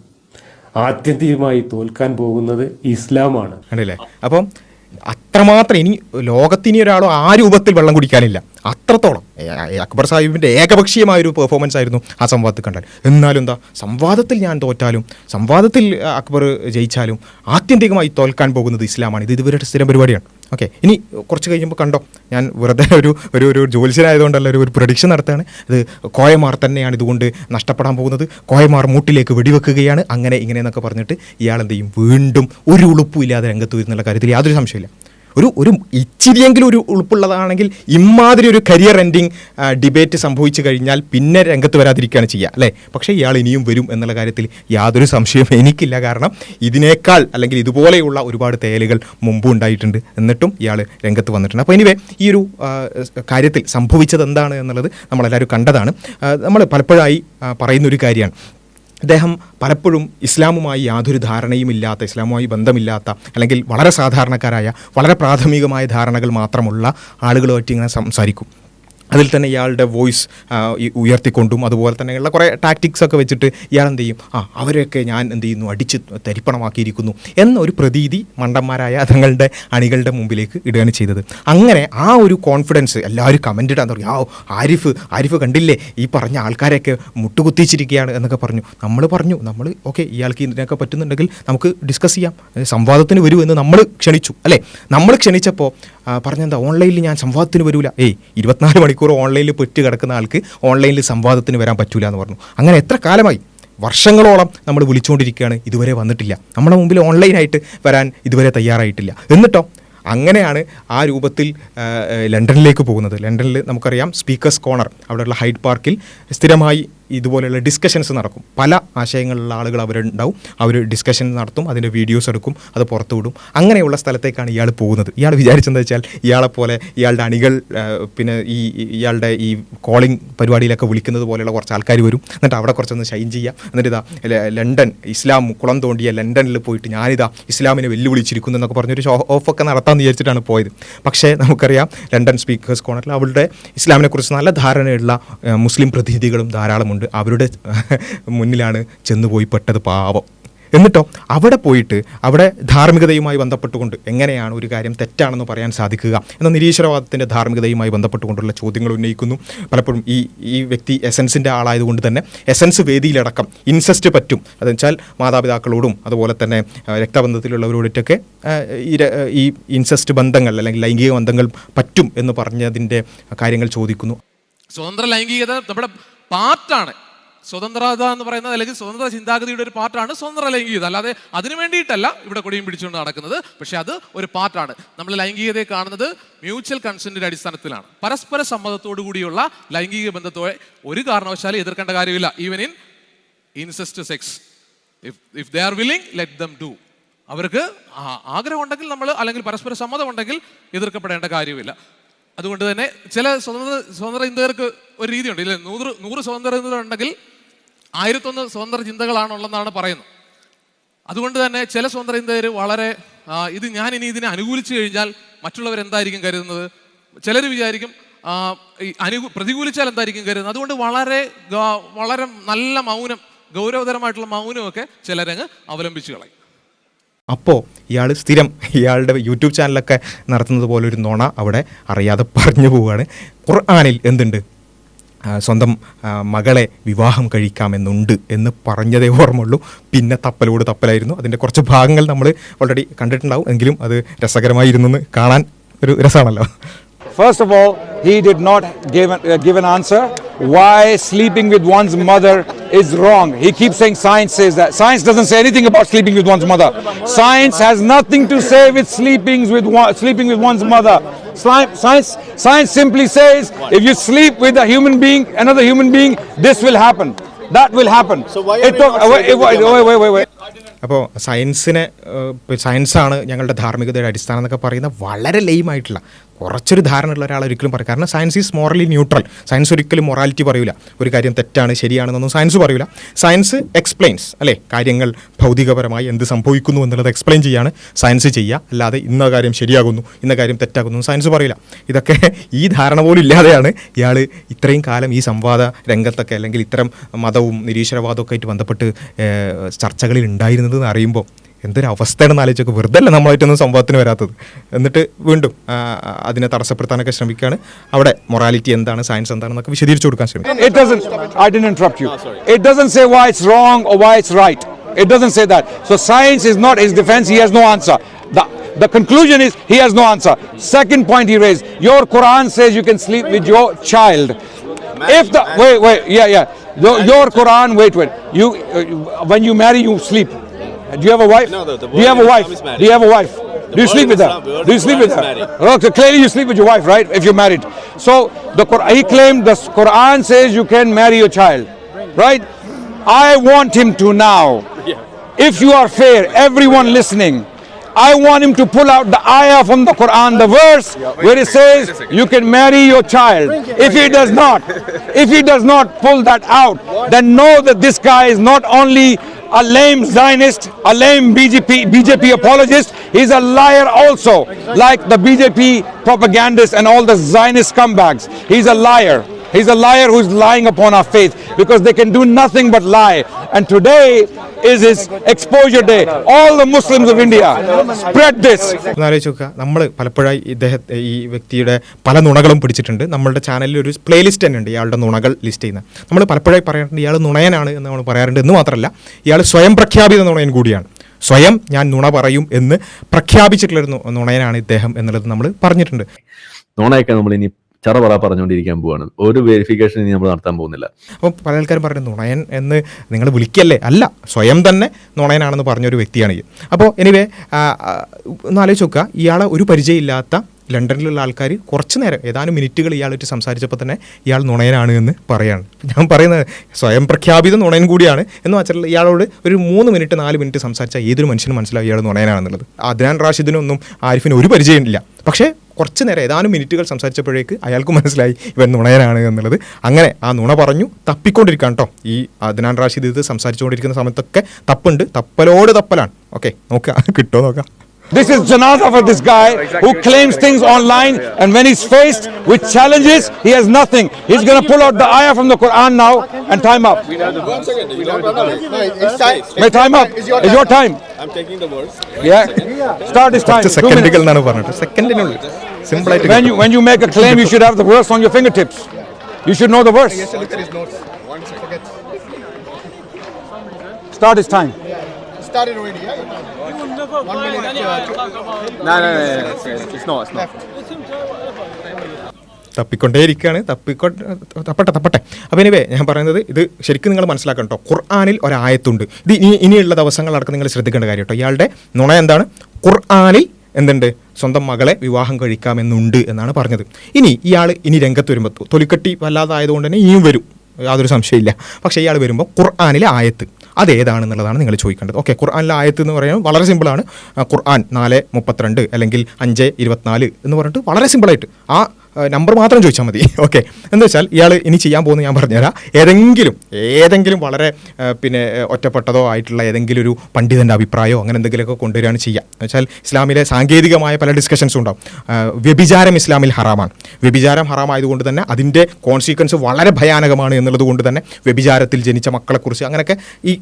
ആത്യന്തികമായി തോൽക്കാൻ പോകുന്നത് ഇസ്ലാമാണ്. കണ്ടില്ലേ? അപ്പം അത്രമാത്രം ഇനി ലോകത്തിനി ഒരാളോ ആ രൂപത്തിൽ വെള്ളം കുടിക്കാനില്ല, അത്രത്തോളം അക്ബർ സാഹിബിൻ്റെ ഏകപക്ഷീയമായൊരു പെർഫോമൻസ് ആയിരുന്നു ആ സംവാദത്തിൽ കണ്ടാൽ. എന്നാലും എന്താ, സംവാദത്തിൽ ഞാൻ തോറ്റാലും സംവാദത്തിൽ അക്ബർ ജയിച്ചാലും ആത്യന്തികമായി തോൽക്കാൻ പോകുന്നത് ഇസ്ലാമാണ്. ഇത് ഇവരുടെ സ്ഥിരം പരിപാടിയാണ്. ഓക്കെ, ഇനി കുറച്ച് കഴിയുമ്പോൾ കണ്ടോ, ഞാൻ വെറുതെ ഒരു ജ്യോത്സ്യനായതുകൊണ്ടല്ല ഒരു പ്രഡിക്ഷൻ നടത്തുകയാണ്. ഇത് കോയമാർ തന്നെയാണ് ഇതുകൊണ്ട് നഷ്ടപ്പെടാൻ പോകുന്നത്, കോയമാർ മൂട്ടിലേക്ക് വെടിവെക്കുകയാണ്, അങ്ങനെ ഇങ്ങനെയെന്നൊക്കെ പറഞ്ഞിട്ട് ഇയാൾ എന്ത് ചെയ്യും, വീണ്ടും ഒരു ഉളുപ്പും ഇല്ലാതെ രംഗത്ത് വരുന്നുള്ള കാര്യത്തിൽ യാതൊരു സംശയമില്ല. ഒരു ഇച്ചിരിയെങ്കിലും ഒരു ഉൾപ്പുള്ളതാണെങ്കിൽ ഇമാതിരി ഒരു കരിയർ എൻഡിങ് ഡിബേറ്റ് സംഭവിച്ചു കഴിഞ്ഞാൽ പിന്നെ രംഗത്ത് വരാതിരിക്കുകയാണ് ചെയ്യുക, അല്ലേ? പക്ഷേ ഇയാൾ ഇനിയും വരും എന്നുള്ള കാര്യത്തിൽ യാതൊരു സംശയവും എനിക്കില്ല. കാരണം ഇതിനേക്കാൾ അല്ലെങ്കിൽ ഇതുപോലെയുള്ള ഒരുപാട് തേലുകൾ മുമ്പ് ഉണ്ടായിട്ടുണ്ട്, എന്നിട്ടും ഇയാൾ രംഗത്ത് വന്നിട്ടുണ്ട്. അപ്പോൾ എനിവേ ഈ ഒരു കാര്യത്തിൽ സംഭവിച്ചത് എന്താണ് എന്നുള്ളത് നമ്മളെല്ലാവരും കണ്ടതാണ്. നമ്മൾ പലപ്പോഴായി പറയുന്നൊരു കാര്യമാണ്, അദ്ദേഹം പലപ്പോഴും ഇസ്ലാമുമായി യാതൊരു ധാരണയുമില്ലാത്ത, ഇസ്ലാമുമായി ബന്ധമില്ലാത്ത, അല്ലെങ്കിൽ വളരെ സാധാരണക്കാരായ വളരെ പ്രാഥമികമായ ധാരണകൾ മാത്രമുള്ള ആളുകളുമായിട്ട് ഇങ്ങനെ സംസാരിക്കും. അതിൽ തന്നെ ഇയാളുടെ വോയിസ് ഉയർത്തിക്കൊണ്ടും അതുപോലെ തന്നെയുള്ള കുറേ ടാക്ടിക്സ് ഒക്കെ വെച്ചിട്ട് ഇയാൾ എന്ത് ചെയ്യും, അവരെയൊക്കെ ഞാൻ എന്ത് ചെയ്യുന്നു, അടിച്ച് തരിപ്പണമാക്കിയിരിക്കുന്നു എന്നൊരു പ്രതീതി മണ്ടന്മാരായ തങ്ങളുടെ അണികളുടെ മുമ്പിലേക്ക് ഇടുകയാണ് ചെയ്തത്. അങ്ങനെ ആ ഒരു കോൺഫിഡൻസ് എല്ലാവരും കമൻ്റ് ഇടാൻ തുടങ്ങി. ആരിഫ് കണ്ടില്ലേ, ഈ പറഞ്ഞ ആൾക്കാരെയൊക്കെ മുട്ടുകുത്തിച്ചിരിക്കുകയാണ് എന്നൊക്കെ പറഞ്ഞു. നമ്മൾ ഓക്കെ, ഇയാൾക്ക് ഇതിനൊക്കെ പറ്റുന്നുണ്ടെങ്കിൽ നമുക്ക് ഡിസ്കസ് ചെയ്യാം, സംവാദത്തിന് വരുമെന്ന് നമ്മൾ ക്ഷണിച്ചു, അല്ലേ? നമ്മൾ ക്ഷണിച്ചപ്പോൾ പറഞ്ഞെന്താ, ഓൺലൈനിൽ ഞാൻ സംവാദത്തിന് വരില്ല. 24 മണിക്കൂർ ഓൺലൈനിൽ പെറ്റ് കിടക്കുന്ന ആൾക്ക് ഓൺലൈനിൽ സംവാദത്തിന് വരാൻ പറ്റൂല എന്ന് പറഞ്ഞു. അങ്ങനെ എത്ര കാലമായി, വർഷങ്ങളോളം നമ്മൾ വിളിച്ചുകൊണ്ടിരിക്കുകയാണ്, ഇതുവരെ വന്നിട്ടില്ല. നമ്മുടെ മുമ്പിൽ ഓൺലൈനായിട്ട് വരാൻ ഇതുവരെ തയ്യാറായിട്ടില്ല. എന്നിട്ടോ അങ്ങനെയാണ് ആ രൂപത്തിൽ ലണ്ടനിലേക്ക് പോകുന്നത്. ലണ്ടനിൽ നമുക്കറിയാം സ്പീക്കേഴ്സ് കോർണർ, അവിടെയുള്ള ഹൈഡ് പാർക്കിൽ സ്ഥിരമായി ഇതുപോലെയുള്ള ഡിസ്കഷൻസ് നടക്കും. പല ആശയങ്ങളുള്ള ആളുകൾ അവരുണ്ടാവും, അവർ ഡിസ്കഷൻ നടത്തും, അതിൻ്റെ വീഡിയോസ് എടുക്കും, അത് പുറത്തു വിടും. അങ്ങനെയുള്ള സ്ഥലത്തേക്കാണ് ഇയാൾ പോകുന്നത്. ഇയാൾ വിചാരിച്ചെന്താ വെച്ചാൽ ഇയാളെപ്പോലെ ഇയാളുടെ അണികൾ പിന്നെ ഇയാളുടെ ഈ കോളിംഗ് പരിപാടിയിലൊക്കെ വിളിക്കുന്നത് പോലെയുള്ള കുറച്ച് ആൾക്കാർ വരും, എന്നിട്ട് അവിടെ കുറച്ചൊന്ന് ഷൈൻ ചെയ്യാം, എന്നിട്ട് ഇതാ ലണ്ടൻ ഇസ്ലാം കുളം തോണ്ടിയ ലണ്ടനിൽ പോയിട്ട് ഞാനിതാ ഇസ്ലാമിനെ വെല്ലുവിളിച്ചിരിക്കുന്നു എന്നൊക്കെ പറഞ്ഞൊരു ഷോ ഓഫൊക്കെ നടത്താമെന്ന് വിചാരിച്ചിട്ടാണ് പോയത്. പക്ഷേ നമുക്കറിയാം ലണ്ടൻ സ്പീക്കേഴ്സ് കോർണറിൽ അവരുടെ ഇസ്ലാമിനെക്കുറിച്ച് നല്ല ധാരണയുള്ള മുസ്ലിം പ്രതിനിധികളും ധാരാളമുണ്ട്. അവരുടെ മുന്നിലാണ് ചെന്നുപോയി പെട്ടത് പാവം. എന്നിട്ടോ അവിടെ പോയിട്ട് അവിടെ ധാർമ്മികതയുമായി ബന്ധപ്പെട്ടുകൊണ്ട് എങ്ങനെയാണ് ഒരു കാര്യം തെറ്റാണെന്ന് പറയാൻ സാധിക്കുക എന്ന നിരീശ്വരവാദത്തിൻ്റെ ധാർമ്മികതയുമായി ബന്ധപ്പെട്ടുകൊണ്ടുള്ള ചോദ്യങ്ങൾ ഉന്നയിക്കുന്നു. പലപ്പോഴും ഈ വ്യക്തി എസൻസിൻ്റെ ആളായതുകൊണ്ട് തന്നെ എസൻസ് വേദിയിലടക്കം ഇൻസെസ്റ്റ് പറ്റും, അതെന്ന് വെച്ചാൽ മാതാപിതാക്കളോടും അതുപോലെ തന്നെ രക്തബന്ധത്തിലുള്ളവരോടൊക്കെ ഈ ഇൻസെസ്റ്റ് ബന്ധങ്ങൾ അല്ലെങ്കിൽ ലൈംഗിക ബന്ധങ്ങൾ പറ്റും എന്ന് പറഞ്ഞതിൻ്റെ കാര്യങ്ങൾ ചോദിക്കുന്നു. സ്വതന്ത്ര ലൈംഗികത നമ്മുടെ പാർട്ടാണ്. സ്വതന്ത്രത എന്ന് പറയുന്നത് അല്ലെങ്കിൽ സ്വതന്ത്ര ചിന്താഗതിയുടെ ഒരു പാർട്ടാണ് സ്വതന്ത്ര ലൈംഗികത. അല്ലാതെ അതിനു വേണ്ടിയിട്ടല്ല ഇവിടെ കൊടിയും പിടിച്ചുകൊണ്ട് നടക്കുന്നത്. പക്ഷെ അത് ഒരു പാർട്ടാണ്. നമ്മൾ ലൈംഗികതയെ കാണുന്നത് മ്യൂച്വൽ കൺസെന്റിന്റെ അടിസ്ഥാനത്തിലാണ്. പരസ്പര സമ്മതത്തോടു കൂടിയുള്ള ലൈംഗിക ബന്ധത്തോടെ ഒരു കാരണവശാലും എതിർക്കേണ്ട കാര്യമില്ല. Even in incest sex, if they are willing let them do. അവർക്ക് ആഗ്രഹം ഉണ്ടെങ്കിൽ നമ്മൾ അല്ലെങ്കിൽ പരസ്പര സമ്മതം ഉണ്ടെങ്കിൽ എതിർക്കപ്പെടേണ്ട കാര്യമില്ല. അതുകൊണ്ട് തന്നെ ചില സ്വതന്ത്ര ചിന്തകർക്ക് ഒരു രീതിയുണ്ട്, ഇല്ലേ? 100 സ്വതന്ത്ര ചിന്തകളുണ്ടെങ്കിൽ 1001 സ്വതന്ത്ര ചിന്തകളാണുള്ളതെന്നാണ് പറയുന്നത്. അതുകൊണ്ട് തന്നെ ചില സ്വതന്ത്ര ചിന്തകർ വളരെ ഇത് ഞാൻ ഇനി ഇതിനെ അനുകൂലിച്ചു കഴിഞ്ഞാൽ മറ്റുള്ളവരെന്തായിരിക്കും കരുതുന്നത്, ചിലർ വിചാരിക്കും പ്രതികൂലിച്ചാൽ എന്തായിരിക്കും കരുതുന്നത്. അതുകൊണ്ട് വളരെ നല്ല മൗനം, ഗൗരവതരമായിട്ടുള്ള മൗനമൊക്കെ ചിലരങ്ങ് അവലംബിച്ചു കളയും. അപ്പോൾ ഇയാൾ സ്ഥിരം ഇയാളുടെ യൂട്യൂബ് ചാനലൊക്കെ നടത്തുന്നത് പോലെ ഒരു നുണ അവിടെ അറിയാതെ പറഞ്ഞു പോവുകയാണ്. ഖുർആനിൽ എന്തുണ്ട്? സ്വന്തം മകളെ വിവാഹം കഴിക്കാമെന്നുണ്ട് എന്ന് പറഞ്ഞതേ ഓർമ്മയുള്ളൂ. പിന്നെ തപ്പലോട് തപ്പലായിരുന്നു. അതിൻ്റെ കുറച്ച് ഭാഗങ്ങൾ നമ്മൾ ഓൾറെഡി കണ്ടിട്ടുണ്ടാവും. എങ്കിലും അത് രസകരമായിരുന്നു, കാണാൻ ഒരു രസമാണല്ലോ. First of all, he did not give an answer why sleeping with one's mother is wrong. He keeps saying science says that. Science doesn't say anything about sleeping with one's mother. Science has nothing to say with sleeping with one's mother. Science simply says if you sleep with a human being, another human being, this will happen. That will happen. So why are you not wait. അപ്പോൾ സയൻസാണ് ഞങ്ങളുടെ ധാർമ്മികതയുടെ അടിസ്ഥാനം എന്നൊക്കെ പറയുന്ന വളരെ ലെയിമായിട്ടുള്ള കുറച്ചൊരു ധാരണയുള്ള ഒരാൾ ഒരിക്കലും പറയും. കാരണം science is morally neutral. Science ഒരിക്കലും മൊറാലിറ്റി പറയില്ല. ഒരു കാര്യം തെറ്റാണ് ശരിയാണെന്നൊന്നും സയൻസ് പറയില്ല. സയൻസ് എക്സ്പ്ലെയിൻസ്, അല്ലേ? കാര്യങ്ങൾ ഭൗതികപരമായി എന്ത് സംഭവിക്കുന്നു എന്നുള്ളത് എക്സ്പ്ലെയിൻ ചെയ്യാണ് സയൻസ് ചെയ്യുക. അല്ലാതെ ഇന്ന കാര്യം ശരിയാകുന്നു ഇന്ന കാര്യം തെറ്റാകുന്നു സയൻസ് പറയില്ല. ഇതൊക്കെ ഈ ധാരണ പോലും ഇല്ലാതെയാണ് ഇയാൾ ഇത്രയും കാലം ഈ സംവാദ രംഗത്തൊക്കെ അല്ലെങ്കിൽ ഇത്തരം മതവും നിരീശ്വരവാദമൊക്കെ ആയിട്ട് ബന്ധപ്പെട്ട് ചർച്ചകളിൽ ഉണ്ടായിരുന്നത് അറിയുമ്പോൾ എന്തൊരു അവസ്ഥയാണെന്ന് ആലോചിച്ചൊക്കെ. വെറുതെ അല്ല നമ്മളായിട്ടൊന്നും സംഭവത്തിന് വരാത്തത്. എന്നിട്ട് വീണ്ടും അതിനെ തടസ്സപ്പെടുത്താനൊക്കെ ശ്രമിക്കുകയാണ്. അവിടെ മൊറാലിറ്റി എന്താണ്, സയൻസ് എന്താണെന്നൊക്കെ വിശദീകരിച്ചു കൊടുക്കാൻ ശ്രമിക്കും. I didn't interrupt you. It doesn't say why it's wrong or why it's right. It doesn't say that. So science is not his defense. He has no answer. The conclusion is he has no answer. Second point he raised, your Quran says you can sleep with your child. If the your Quran, wait. You when you marry, you sleep. Do you have a wife? No, Do you have a wife? Do you have a wife? Do you sleep with her? Do you sleep with her? Okay, clearly you sleep with your wife, right? If you're married. So he claimed the Quran says you can marry your child, right? I want him to now, if you are fair, everyone listening, I want him to pull out the ayah from the Quran, the verse where it says you can marry your child. If he does not pull that out, then know that this guy is not only a lame Zionist, a lame BJP apologist, he's a liar also, like the BJP propagandists and all the Zionist scumbags. He's a liar. He's a liar who's lying upon our faith because they can do nothing but lie. And today is his exposure day. All the Muslims of India, spread this. ആലോചിച്ച് നോക്കുക, നമ്മൾ പലപ്പോഴായി ഈ വ്യക്തിയുടെ പല നുണകളും പിടിച്ചിട്ടുണ്ട്. നമ്മളുടെ ചാനലിൽ ഒരു പ്ലേലിസ്റ്റ് തന്നെ ഉണ്ട് ഇയാളുടെ നുണകൾ ലിസ്റ്റ് ചെയ്യുന്നത്. നമ്മൾ പലപ്പോഴായി പറയാറുണ്ട് ഇയാൾ നുണയനാണ് എന്ന് നമ്മൾ പറയാറുണ്ട്. എന്ന് മാത്രമല്ല ഇയാൾ സ്വയം പ്രഖ്യാപിത നുണയൻ കൂടിയാണ്. സ്വയം ഞാൻ നുണ പറയും എന്ന് പ്രഖ്യാപിച്ചിട്ടുള്ളൊരു നുണയനാണ് ഇദ്ദേഹം എന്നുള്ളത് നമ്മൾ പറഞ്ഞിട്ടുണ്ട്. നുണയൊക്കെ നമ്മൾ ഇനി ചറപറ പറഞ്ഞുകൊണ്ടിരിക്കാൻ പോവാണ്. ഒരു വെരിഫിക്കേഷൻ ഇനി നമ്മൾ നടത്താൻ പോകുന്നില്ല. അപ്പോൾ പല ആൾക്കാരും പറഞ്ഞു നുണയൻ എന്ന് നിങ്ങൾ വിളിക്കല്ലേ. അല്ല, സ്വയം തന്നെ നുണയനാണെന്ന് പറഞ്ഞൊരു വ്യക്തിയാണ് ഇത്. അപ്പോൾ എനിവേ ഒന്ന് ആലോചിച്ച് നോക്കുക, ഇയാളെ ഒരു പരിചയമില്ലാത്ത ലണ്ടനിലുള്ള ആൾക്കാർ കുറച്ച് നേരം ഏതാനും മിനിറ്റുകൾ ഇയാളായിട്ട് സംസാരിച്ചപ്പോൾ തന്നെ ഇയാൾ നുണയനാണ് എന്ന് പറയാണ്. ഞാൻ പറയുന്നത് സ്വയം പ്രഖ്യാപിത നുണയൻ കൂടിയാണ് എന്ന് വെച്ചാൽ ഇയാളോട് ഒരു 3 മിനിറ്റ് 4 മിനിറ്റ് സംസാരിച്ചാൽ ഏതൊരു മനുഷ്യനും മനസ്സിലാവും ഇയാൾ നുണയനാണെന്നുള്ളത്. അദ്നാൻ റാഷിദിനൊന്നും ആരിഫിന് ഒരു പരിചയമില്ല. പക്ഷേ കുറച്ച് നേരം ഏതാനും മിനിറ്റുകൾ സംസാരിച്ചപ്പോഴേക്ക് അയാൾക്ക് മനസ്സിലായി ഇവൻ നുണയനാണ് എന്നുള്ളത്. അങ്ങനെ ആ നുണ പറഞ്ഞു തപ്പിക്കൊണ്ടിരിക്കുകയാണ് കേട്ടോ. ഈ അദ്നാൻ റാഷിദ് ഇത് സംസാരിച്ചുകൊണ്ടിരിക്കുന്ന സമയത്തൊക്കെ തപ്പുണ്ട്, തപ്പലോട് തപ്പലാണ്. ഓക്കെ, നോക്കാം കിട്ടുമോ നോക്കാം. This is janaza for this guy who claims things online, and when he's faced with challenges, he has nothing. He's going to pull out the ayah from the Quran now and time up. May time up. It's your time. I'm taking the words. Yeah. Start this time. 2 സെക്കൻഡുകൾ minutes. എന്നാണ് പറഞ്ഞിട്ട്, സെക്കൻഡിനുള്ളിൽ സിമ്പിളായിട്ട്. When you make a claim, you should have the verse on your fingertips. You should know the verse. Start this time. Started already, yeah? 1 minute. No. It's not. തപ്പിക്കൊണ്ടേയിരിക്കുകയാണ്. തപ്പട്ടെ. അപ്പോൾ anyway ഞാൻ പറയുന്നത് ഇത് ശരിക്കും നിങ്ങൾ മനസ്സിലാക്കണം കേട്ടോ. ഖുർആനിൽ ഒരായത്തുണ്ട്. ഇത് ഇനിയുള്ള ദിവസങ്ങളടക്കം നിങ്ങൾ ശ്രദ്ധിക്കേണ്ട കാര്യം കേട്ടോ. ഇയാളുടെ നുണ എന്താണ്? ഖുർആനിൽ എന്തുണ്ട്? സ്വന്തം മകളെ വിവാഹം കഴിക്കാമെന്നുണ്ട് എന്നാണ് പറഞ്ഞത്. ഇയാൾ രംഗത്ത് വരുമ്പോൾ തൊലിക്കട്ടി വല്ലാതായതുകൊണ്ട് തന്നെ ഇനിയും വരും, യാതൊരു സംശയമില്ല. പക്ഷേ ഇയാൾ വരുമ്പോൾ ഖുർആനിലെ ആയത്ത് അതേതാണെന്നുള്ളതാണ് നിങ്ങൾ ചോദിക്കേണ്ടത്. ഓക്കെ, ഖുർആനിലെ ആയത്ത് എന്ന് പറയുന്നത് വളരെ സിമ്പിളാണ്. ഖുർആൻ 4:32 അല്ലെങ്കിൽ 5:24 എന്ന് പറഞ്ഞിട്ട് വളരെ സിമ്പിളായിട്ട് ആ നമ്പർ മാത്രം ചോദിച്ചാൽ മതി. ഓക്കെ, എന്താ വെച്ചാൽ ഇയാൾ ഇനി ചെയ്യാൻ പോകുന്നത് ഞാൻ പറഞ്ഞുതരാം. ഏതെങ്കിലും വളരെ ഒറ്റപ്പെട്ടതോ ആയിട്ടുള്ള ഏതെങ്കിലും ഒരു പണ്ഡിതൻ്റെ അഭിപ്രായമോ അങ്ങനെ എന്തെങ്കിലുമൊക്കെ കൊണ്ടുവരികയാണ് ചെയ്യുക. എന്ന് വെച്ചാൽ ഇസ്ലാമിലെ സാങ്കേതികമായ പല ഡിസ്കഷൻസും ഉണ്ടാവും. വ്യഭിചാരം ഇസ്ലാമിൽ ഹറാമാണ്. വ്യഭിചാരം ഹറാമായതുകൊണ്ട് തന്നെ അതിൻ്റെ കോൺസിക്വൻസ് വളരെ ഭയാനകമാണ് എന്നുള്ളത് കൊണ്ട് തന്നെ വ്യഭിചാരത്തിൽ ജനിച്ച മക്കളെക്കുറിച്ച് അങ്ങനെയൊക്കെ ഈ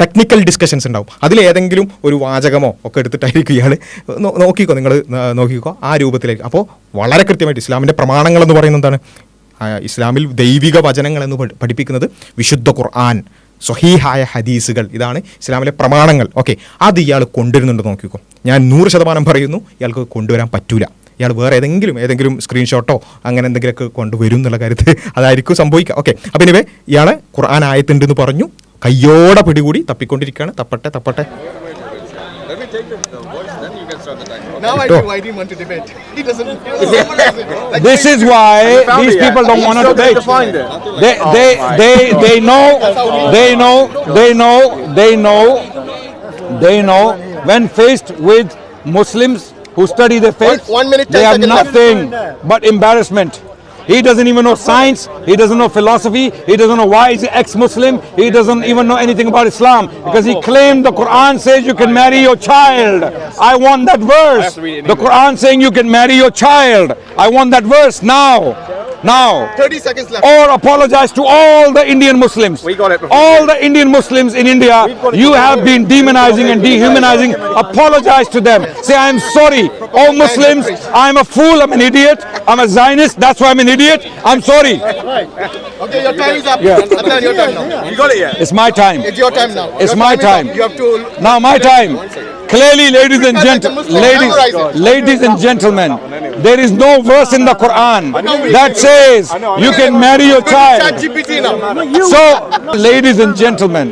ടെക്നിക്കൽ ഡിസ്കഷൻസ് ഉണ്ടാവും. അതിലേതെങ്കിലും ഒരു വാചകമോ ഒക്കെ എടുത്തിട്ടായിരിക്കും ഇയാൾ നോക്കിക്കോ ആ രൂപത്തിലേക്ക്. അപ്പോൾ വളരെ കൃത്യമായിട്ട് ഇസ്ലാമിൻ്റെ പ്രമാണങ്ങൾ എന്ന് പറയുന്നത് എന്താണ്? ഇസ്ലാമിൽ ദൈവിക വചനങ്ങൾ എന്ന് പഠിപ്പിക്കുന്നത് വിശുദ്ധ ഖുർആൻ, സ്വഹീഹായ ഹദീസുകൾ, ഇതാണ് ഇസ്ലാമിലെ പ്രമാണങ്ങൾ. ഓക്കെ, അത് ഇയാൾ കൊണ്ടുവരുന്നുണ്ട് നോക്കിക്കോ. ഞാൻ 100% പറയുന്നു ഇയാൾക്ക് കൊണ്ടുവരാൻ പറ്റൂല. ഇയാൾ വേറെ ഏതെങ്കിലും സ്ക്രീൻഷോട്ടോ അങ്ങനെ എന്തെങ്കിലുമൊക്കെ കൊണ്ടുവരും എന്നുള്ള കാര്യത്തിൽ അതായിരിക്കും സംഭവിക്കുക. ഓക്കെ, അപ്പം ഇനിവേ ഇയാൾ ഖുർആൻ ആയത്തുണ്ടെന്ന് പറഞ്ഞു, കയ്യോടെ പിടികൂടി തപ്പിക്കൊണ്ടിരിക്കുകയാണ്. തപ്പട്ടെ. Let me take the words, then you can start the time. Now I know why he didn't want to debate. He doesn't. This is why these people don't want to debate. They know when faced with Muslims who study their faith, 1 minute, 10 they have seconds. nothing but embarrassment. He doesn't even know science. He doesn't know philosophy. He doesn't know why he's ex-Muslim. He doesn't even know anything about Islam because he claimed the Quran says you can marry your child. I want that verse. The Quran saying you can marry your child. I want that verse now. 30 seconds left. Or apologize to all the Indian Muslims. We got it before. All the Indian Muslims in India, you have been demonizing and dehumanizing. Apologize to them. Say, I'm sorry. All Muslims, I'm a fool, I'm an idiot, I'm a Zionist, that's why I'm an idiot. I'm sorry. Okay, your time is up. Yeah. Adnan, your time now. You got it yet? It's my time. It's your time now. It's Your my is up. time. You have to. Now my time. Clearly, ladies and Memorize it. gentlemen, there is no verse in the Quran that says you can marry your child. ChatGPT now. So, ladies and gentlemen,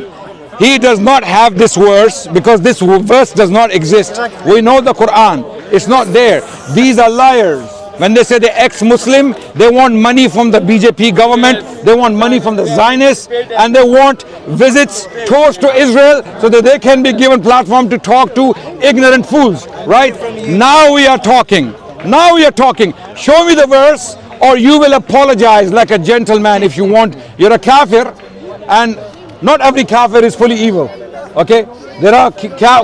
he does not have this verse because this verse does not exist. We know the Quran. It's not there. These are liars. When they say they're ex-Muslim, they want money from the BJP government, they want money from the Zionists, and they want visits, tours to Israel so that they can be given platform to talk to ignorant fools, right? Now we are talking. Show me the verse or you will apologize like a gentleman if you want. You're a kafir, and not every kafir is fully evil, okay? There are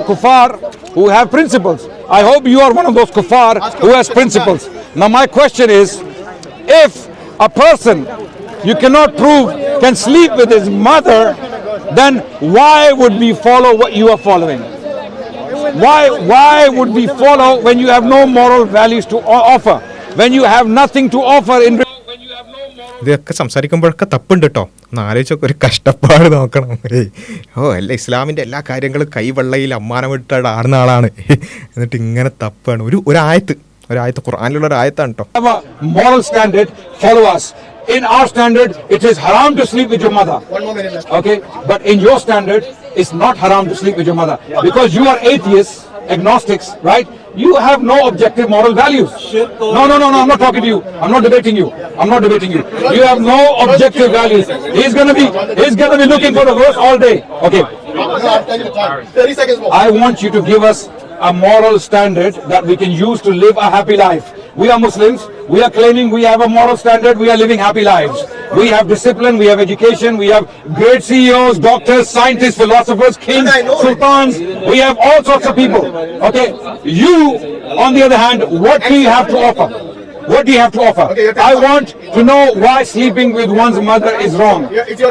kuffar who have principles. I hope you are one of those kuffar who has principles. Now my question is, if a person you cannot prove can sleep with his mother, then why would we follow what you are following? Why would we follow when you have no moral values to offer? When you have nothing to offer in ഇതൊക്കെ സംസാരിക്കുമ്പോഴൊക്കെ തപ്പുണ്ട് കേട്ടോ. ഒന്ന് ആലോചിച്ചൊക്കെ ഒരു കഷ്ടപ്പാട് നോക്കണം. അല്ല, ഇസ്ലാമിൻ്റെ എല്ലാ കാര്യങ്ങളും കൈവെള്ളയിൽ അമ്മാനം വിട്ടാണ് ആടുന്ന ആളാണ്. എന്നിട്ട് ഇങ്ങനെ തപ്പാണ്. ഒരു ആയത്ത് ഖുർആനിലുള്ള ഒരു ആയത്താണ് കേട്ടോ. moral standard, follow us. In our standard, it is haram to sleep with your mother. 1 more minute left. Okay, but in your standard, it's not haram to sleep with your mother because you are atheists, agnostics, right? you have no objective moral values. No, I'm not talking to you. I'm not debating you. You have no objective values. He's gonna be looking for the verse all day. Okay. 30 seconds more. I want you to give us a moral standard that we can use to live a happy life. We are Muslims. We are claiming we have a moral standard. We are living happy lives. We have discipline. We have education. We have great CEOs, doctors, scientists, philosophers, kings, sultans. We have all sorts of people. Okay. You, on the other hand, what do you have to offer? What do you have to offer? I want to know why sleeping with one's mother is wrong,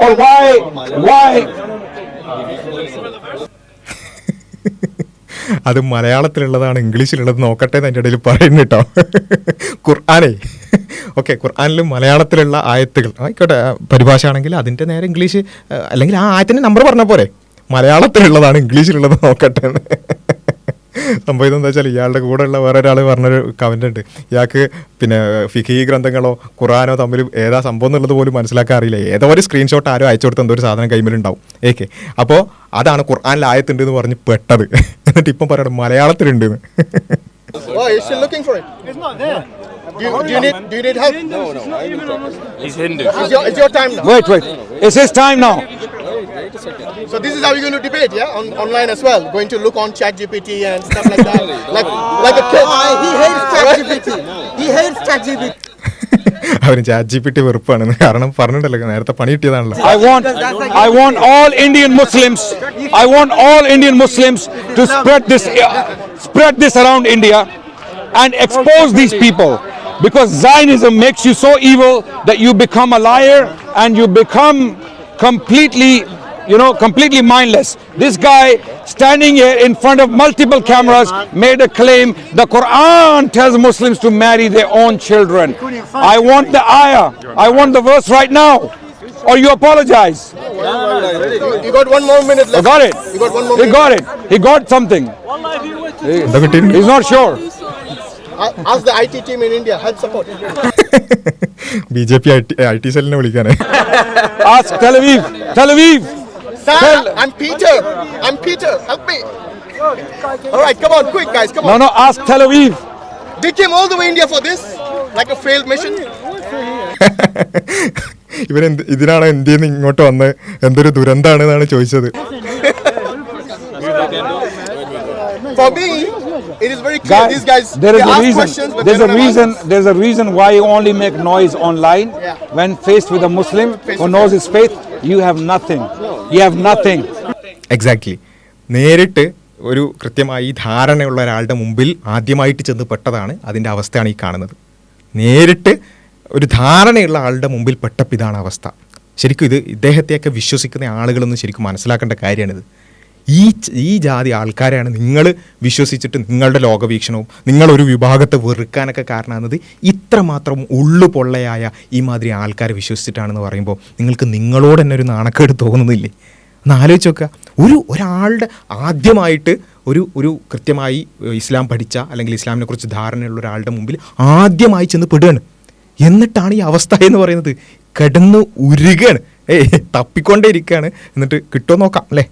or why. അത് മലയാളത്തിലുള്ളതാണ് ഇംഗ്ലീഷിലുള്ളത് നോക്കട്ടെ എന്ന് എൻ്റെ ഇടയിൽ പറയുന്നു കേട്ടോ. ഖുർആാനേ okay, ഖുർആാനിലും മലയാളത്തിലുള്ള ആയത്തുകൾ ആയിക്കോട്ടെ, പരിഭാഷ ആണെങ്കിൽ അതിൻ്റെ നേരെ ഇംഗ്ലീഷ് അല്ലെങ്കിൽ ആ ആയത്തിൻ്റെ നമ്പർ പറഞ്ഞ പോരെ, മലയാളത്തിലുള്ളതാണ് ഇംഗ്ലീഷിലുള്ളത് നോക്കട്ടെ എന്ന്. സംഭവം ഇതെന്താ വെച്ചാൽ ഇയാളുടെ കൂടെ ഉള്ള വേറെ ഒരാൾ പറഞ്ഞൊരു കമൻ്റ് ഉണ്ട്, ഇയാൾക്ക് പിന്നെ ഫിഖി ഗ്രന്ഥങ്ങളോ ഖുറാനോ തമ്മിൽ ഏതാ സംഭവം എന്നുള്ളത് പോലും മനസ്സിലാക്കാൻ അറിയില്ല. ഏതോ ഒരു സ്ക്രീൻഷോട്ട് ആരോ അയച്ചു കൊടുത്ത എന്തോ ഒരു സാധനം കൈമിലുണ്ടാവും. ഏക്കെ അപ്പോൾ അതാണ് ഖുർആനിൽ ആയത്തുണ്ട് എന്ന് പറഞ്ഞ് പെട്ടത്. എന്നിട്ട് ഇപ്പം പറയണം മലയാളത്തിലുണ്ട് എന്ന്. Oh, you're still looking for it? It's not there. Do you need help? No, he's Hindu. It's your time now. Wait. It's his time now. So this is how you're going to debate, yeah? Online as well. Going to look on ChatGPT and stuff like that. like a kid. He hates ChatGPT. He hates ChatGPT. അവന് ChatGPT വെറുപ്പാണെന്ന്. കാരണം പറഞ്ഞിട്ടല്ലോ നേരത്തെ പണി കിട്ടിയതാണല്ലോ. I want all Indian Muslims to spread this around India and expose these people, because Zionism makes you so evil that you become a liar and you become completely mindless. This guy standing here in front of multiple cameras made a claim the Quran tells Muslims to marry their own children. I want the ayah. I want the verse right now, or you apologize. You got 1 more minute left. I got it. You got 1 more minute. He got something. He's not sure. Ask the IT team in India, help support. BJP IT സെല്ലിനെ വിളിക്കാനേ. Ask Tel Aviv. Sir, I'm Peter. Help me. All right, come on, quick guys, come on. No, ask Tel Aviv. They came all the way India for this, like a failed mission. ഇതിനാണ് ഇന്ത്യയിൽ നിന്ന് ഇങ്ങോട്ട് വന്ന് എന്തൊരു ദുരന്താണെന്നാണ് ചോദിച്ചത്. For me, it is very clear. These guys, there is they a ask reason. questions, but There's they a don't reason. answer. There's a reason why you only make noise online. When faced with a Muslim who knows his faith, you have nothing. Exactly. നേരിട്ട് ഒരു കൃത്യമായി ധാരണയുള്ള ഒരാളുടെ മുമ്പിൽ ആദ്യമായിട്ട് ചെന്ന് പെട്ടതാണ് അതിൻ്റെ അവസ്ഥയാണ് ഈ കാണുന്നത്. നേരിട്ട് ഒരു ധാരണയുള്ള ആളുടെ മുമ്പിൽ പെട്ടപ്പോൾ ഇതാണ് അവസ്ഥ. ശരിക്കും ഇദ്ദേഹത്തെയൊക്കെ വിശ്വസിക്കുന്ന ആളുകളൊന്നും ശരിക്കും മനസ്സിലാക്കേണ്ട കാര്യമാണിത്. ഈ ജാതി ആൾക്കാരെയാണ് നിങ്ങൾ വിശ്വസിച്ചിട്ട് നിങ്ങളുടെ ലോകവീക്ഷണവും നിങ്ങളൊരു വിഭാഗത്തെ വെറുക്കാനൊക്കെ കാരണമാകുന്നത് ഇത്രമാത്രം ഉള്ളുപൊള്ളയായ ഈ മാതിരി ആൾക്കാരെ വിശ്വസിച്ചിട്ടാണെന്ന് പറയുമ്പോൾ നിങ്ങൾക്ക് നിങ്ങളോട് തന്നെ ഒരു നാണക്കേട് തോന്നുന്നില്ലേ? ഒന്ന് ആലോചിച്ച് നോക്കുക. ഒരാളുടെ ആദ്യമായിട്ട് ഒരു കൃത്യമായി ഇസ്ലാം പഠിച്ച അല്ലെങ്കിൽ ഇസ്ലാമിനെ കുറിച്ച് ധാരണയുള്ള ഒരാളുടെ മുമ്പിൽ ആദ്യമായി ചെന്ന് പെടുകയാണ്. എന്നിട്ടാണ് ഈ അവസ്ഥ എന്ന് പറയുന്നത്. കിടന്ന് ഉരുകയാണ്, തപ്പിക്കൊണ്ടേ ഇരിക്കുകയാണ്. എന്നിട്ട് കിട്ടുമോ നോക്കാം അല്ലേ?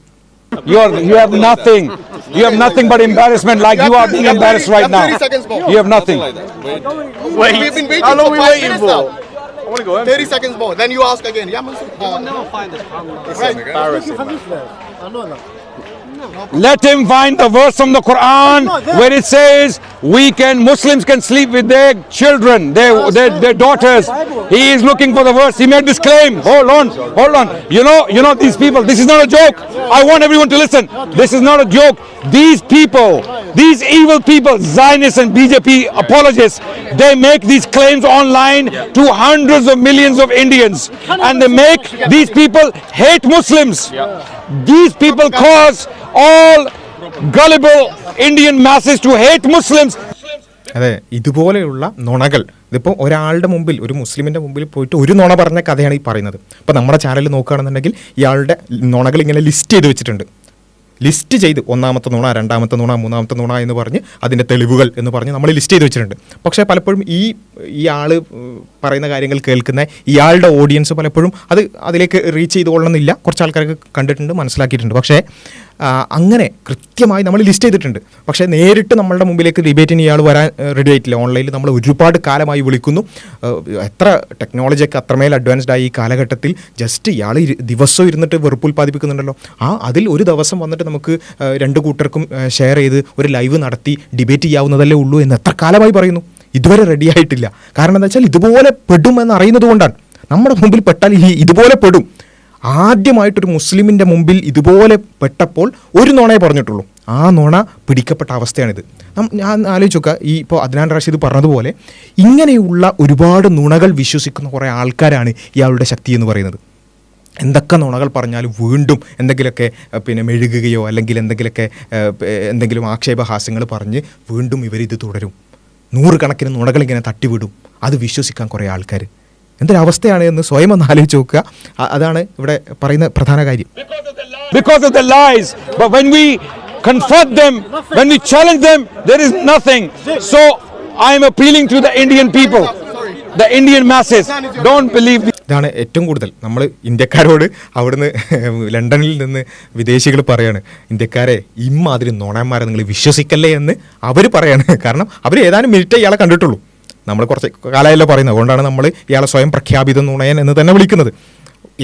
You have nothing. You have nothing but embarrassment, like you are being embarrassed right now. You have nothing. Wait. We've been waiting for 5 minutes now. 30 seconds more. Then you ask again. Yeah, Mansur. You'll never find it. It's embarrassing. I know that. Let him find the verse from the Quran where it says Muslims can sleep with their children, their daughters. He is looking for the verse. He made this claim. Hold on. You know these people. This is not a joke. I want everyone to listen. This is not a joke. These people, these evil people, Zionists and BJP apologists, they make these claims online to hundreds of millions of Indians, and they make these people hate Muslims. These people cause all gullible Indian masses to hate Muslims. അതെ, ഇതുപോലെയുള്ള നുണകൾ ഇതിപ്പോൾ ഒരാളുടെ മുമ്പിൽ, ഒരു മുസ്ലിമിൻ്റെ മുമ്പിൽ പോയിട്ട് ഒരു നുണ പറഞ്ഞ കഥയാണ് ഈ പറയുന്നത്. ഇപ്പോൾ നമ്മുടെ ചാനൽ നോക്കുകയാണെന്നുണ്ടെങ്കിൽ ഇയാളുടെ നുണകൾ ഇങ്ങനെ ലിസ്റ്റ് ചെയ്ത് വെച്ചിട്ടുണ്ട്. ലിസ്റ്റ് ചെയ്ത് ഒന്നാമത്തെ നുണ, രണ്ടാമത്തെ നുണ, മൂന്നാമത്തെ നുണ എന്ന് പറഞ്ഞ് അതിൻ്റെ തെളിവുകൾ എന്ന് പറഞ്ഞ് നമ്മൾ ലിസ്റ്റ് ചെയ്ത് വെച്ചിട്ടുണ്ട്. പക്ഷേ പലപ്പോഴും ഈ ആൾ പറയുന്ന കാര്യങ്ങൾ കേൾക്കുന്ന ഇയാളുടെ ഓഡിയൻസ് പലപ്പോഴും അതിലേക്ക് റീച്ച് ചെയ്തുകൊള്ളണമെന്നില്ല. കുറച്ച് ആൾക്കാർക്ക് കണ്ടിട്ടുണ്ട്, മനസ്സിലാക്കിയിട്ടുണ്ട്. പക്ഷേ അങ്ങനെ കൃത്യമായി നമ്മൾ ലിസ്റ്റ് ചെയ്തിട്ടുണ്ട്. പക്ഷേ നേരിട്ട് നമ്മളുടെ മുമ്പിലേക്ക് ഡിബേറ്റിന് ഇയാൾ വരാൻ റെഡി ആയിട്ടില്ല. ഓൺലൈനിൽ നമ്മൾ ഒരുപാട് കാലമായി വിളിക്കുന്നു. എത്ര ടെക്നോളജിയൊക്കെ അത്രമേൽ അഡ്വാൻസ്ഡ് ആയി ഈ കാലഘട്ടത്തിൽ ജസ്റ്റ് ഇയാൾ ദിവസവും ഇരുന്നിട്ട് വെറുപ്പ് ഉൽപ്പാദിപ്പിക്കുന്നുണ്ടല്ലോ. അതിൽ ഒരു ദിവസം വന്നിട്ട് നമുക്ക് രണ്ട് കൂട്ടർക്കും ഷെയർ ചെയ്ത് ഒരു ലൈവ് നടത്തി ഡിബേറ്റ് ചെയ്യാവുന്നതല്ലേ ഉള്ളൂ എന്ന് എത്ര കാലമായി പറയുന്നു. ഇതുവരെ റെഡി ആയിട്ടില്ല. കാരണം എന്താ വെച്ചാൽ ഇതുപോലെ പെടുമെന്ന് അറിയുന്നത് കൊണ്ടാണ്. നമ്മുടെ മുമ്പിൽ പെട്ടാൽ ഇതുപോലെ പെടും. ആദ്യമായിട്ടൊരു മുസ്ലിമിൻ്റെ മുമ്പിൽ ഇതുപോലെ പെട്ടപ്പോൾ ഒരു നുണയെ പറഞ്ഞിട്ടുള്ളൂ. ആ നുണ പിടിക്കപ്പെട്ട അവസ്ഥയാണിത്. ഞാൻ ആലോചിച്ച് നോക്കുക, ഇപ്പോൾ അദ്നാൻ റഷീദ് പറഞ്ഞതുപോലെ ഇങ്ങനെയുള്ള ഒരുപാട് നുണകൾ വിശ്വസിക്കുന്ന കുറേ ആൾക്കാരാണ് ഇയാളുടെ ശക്തി എന്ന് പറയുന്നത്. എന്തൊക്കെ നുണകൾ പറഞ്ഞാലും വീണ്ടും എന്തെങ്കിലുമൊക്കെ മെഴുകുകയോ അല്ലെങ്കിൽ എന്തെങ്കിലും ആക്ഷേപഹാസ്യങ്ങൾ പറഞ്ഞ് വീണ്ടും ഇവരിത് തുടരും. 100 കണക്കിന് നുണകൾ ഇങ്ങനെ തട്ടിവിടും. അത് വിശ്വസിക്കാൻ കുറേ ആൾക്കാർ. എന്തൊരവസ്ഥയാണ് എന്ന് സ്വയം ഒന്ന് ആലോചിച്ച് നോക്കുക. അതാണ് ഇവിടെ പറയുന്ന പ്രധാന കാര്യം. Because of the lies. But when we confront them, when we challenge them, there is nothing. So I am appealing to the Indian people, the Indian masses. Don't believe the ഇതാണ് ഏറ്റവും കൂടുതൽ നമ്മൾ ഇന്ത്യക്കാരോട് അവിടുന്ന് ലണ്ടനിൽ നിന്ന് വിദേശികൾ പറയാണ്, ഇന്ത്യക്കാരെ ഇമ്മാതിരി നുണയന്മാരെ നിങ്ങൾ വിശ്വസിക്കല്ലേ എന്ന് അവർ പറയാണ്. കാരണം അവർ ഏതാനും മിനിറ്റ് ഇയാളെ കണ്ടിട്ടുള്ളൂ. നമ്മൾ കുറച്ച് കാലമായല്ലോ പറയുന്നത്. അതുകൊണ്ടാണ് നമ്മൾ ഇയാളെ സ്വയം പ്രഖ്യാപിത നുണയൻ എന്ന് തന്നെ വിളിക്കുന്നത്.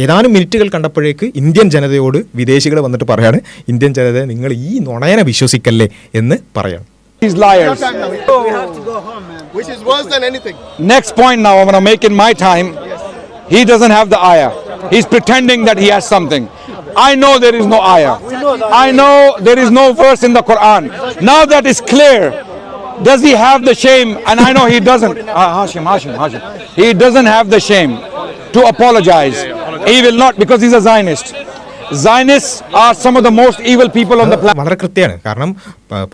ഏതാനും മിനിറ്റുകൾ കണ്ടപ്പോഴേക്ക് ഇന്ത്യൻ ജനതയോട് വിദേശികൾ വന്നിട്ട് പറയാണ്, ഇന്ത്യൻ ജനത നിങ്ങൾ ഈ നുണയനെ വിശ്വസിക്കല്ലേ എന്ന് പറയാണ്. these liars. Which is worse than anything. Next point now I'm going to make in my time. He doesn't have the ayah. He's pretending that he has something. I know there is no ayah. I know there is no verse in the Quran. Now that is clear. Does he have the shame? And I know he doesn't. Hashim. He doesn't have the shame to apologize. He will not, because he's a Zionist. Zionists are some of the most evil people on the planet. വളരെ കൃത്യമാണ്. കാരണം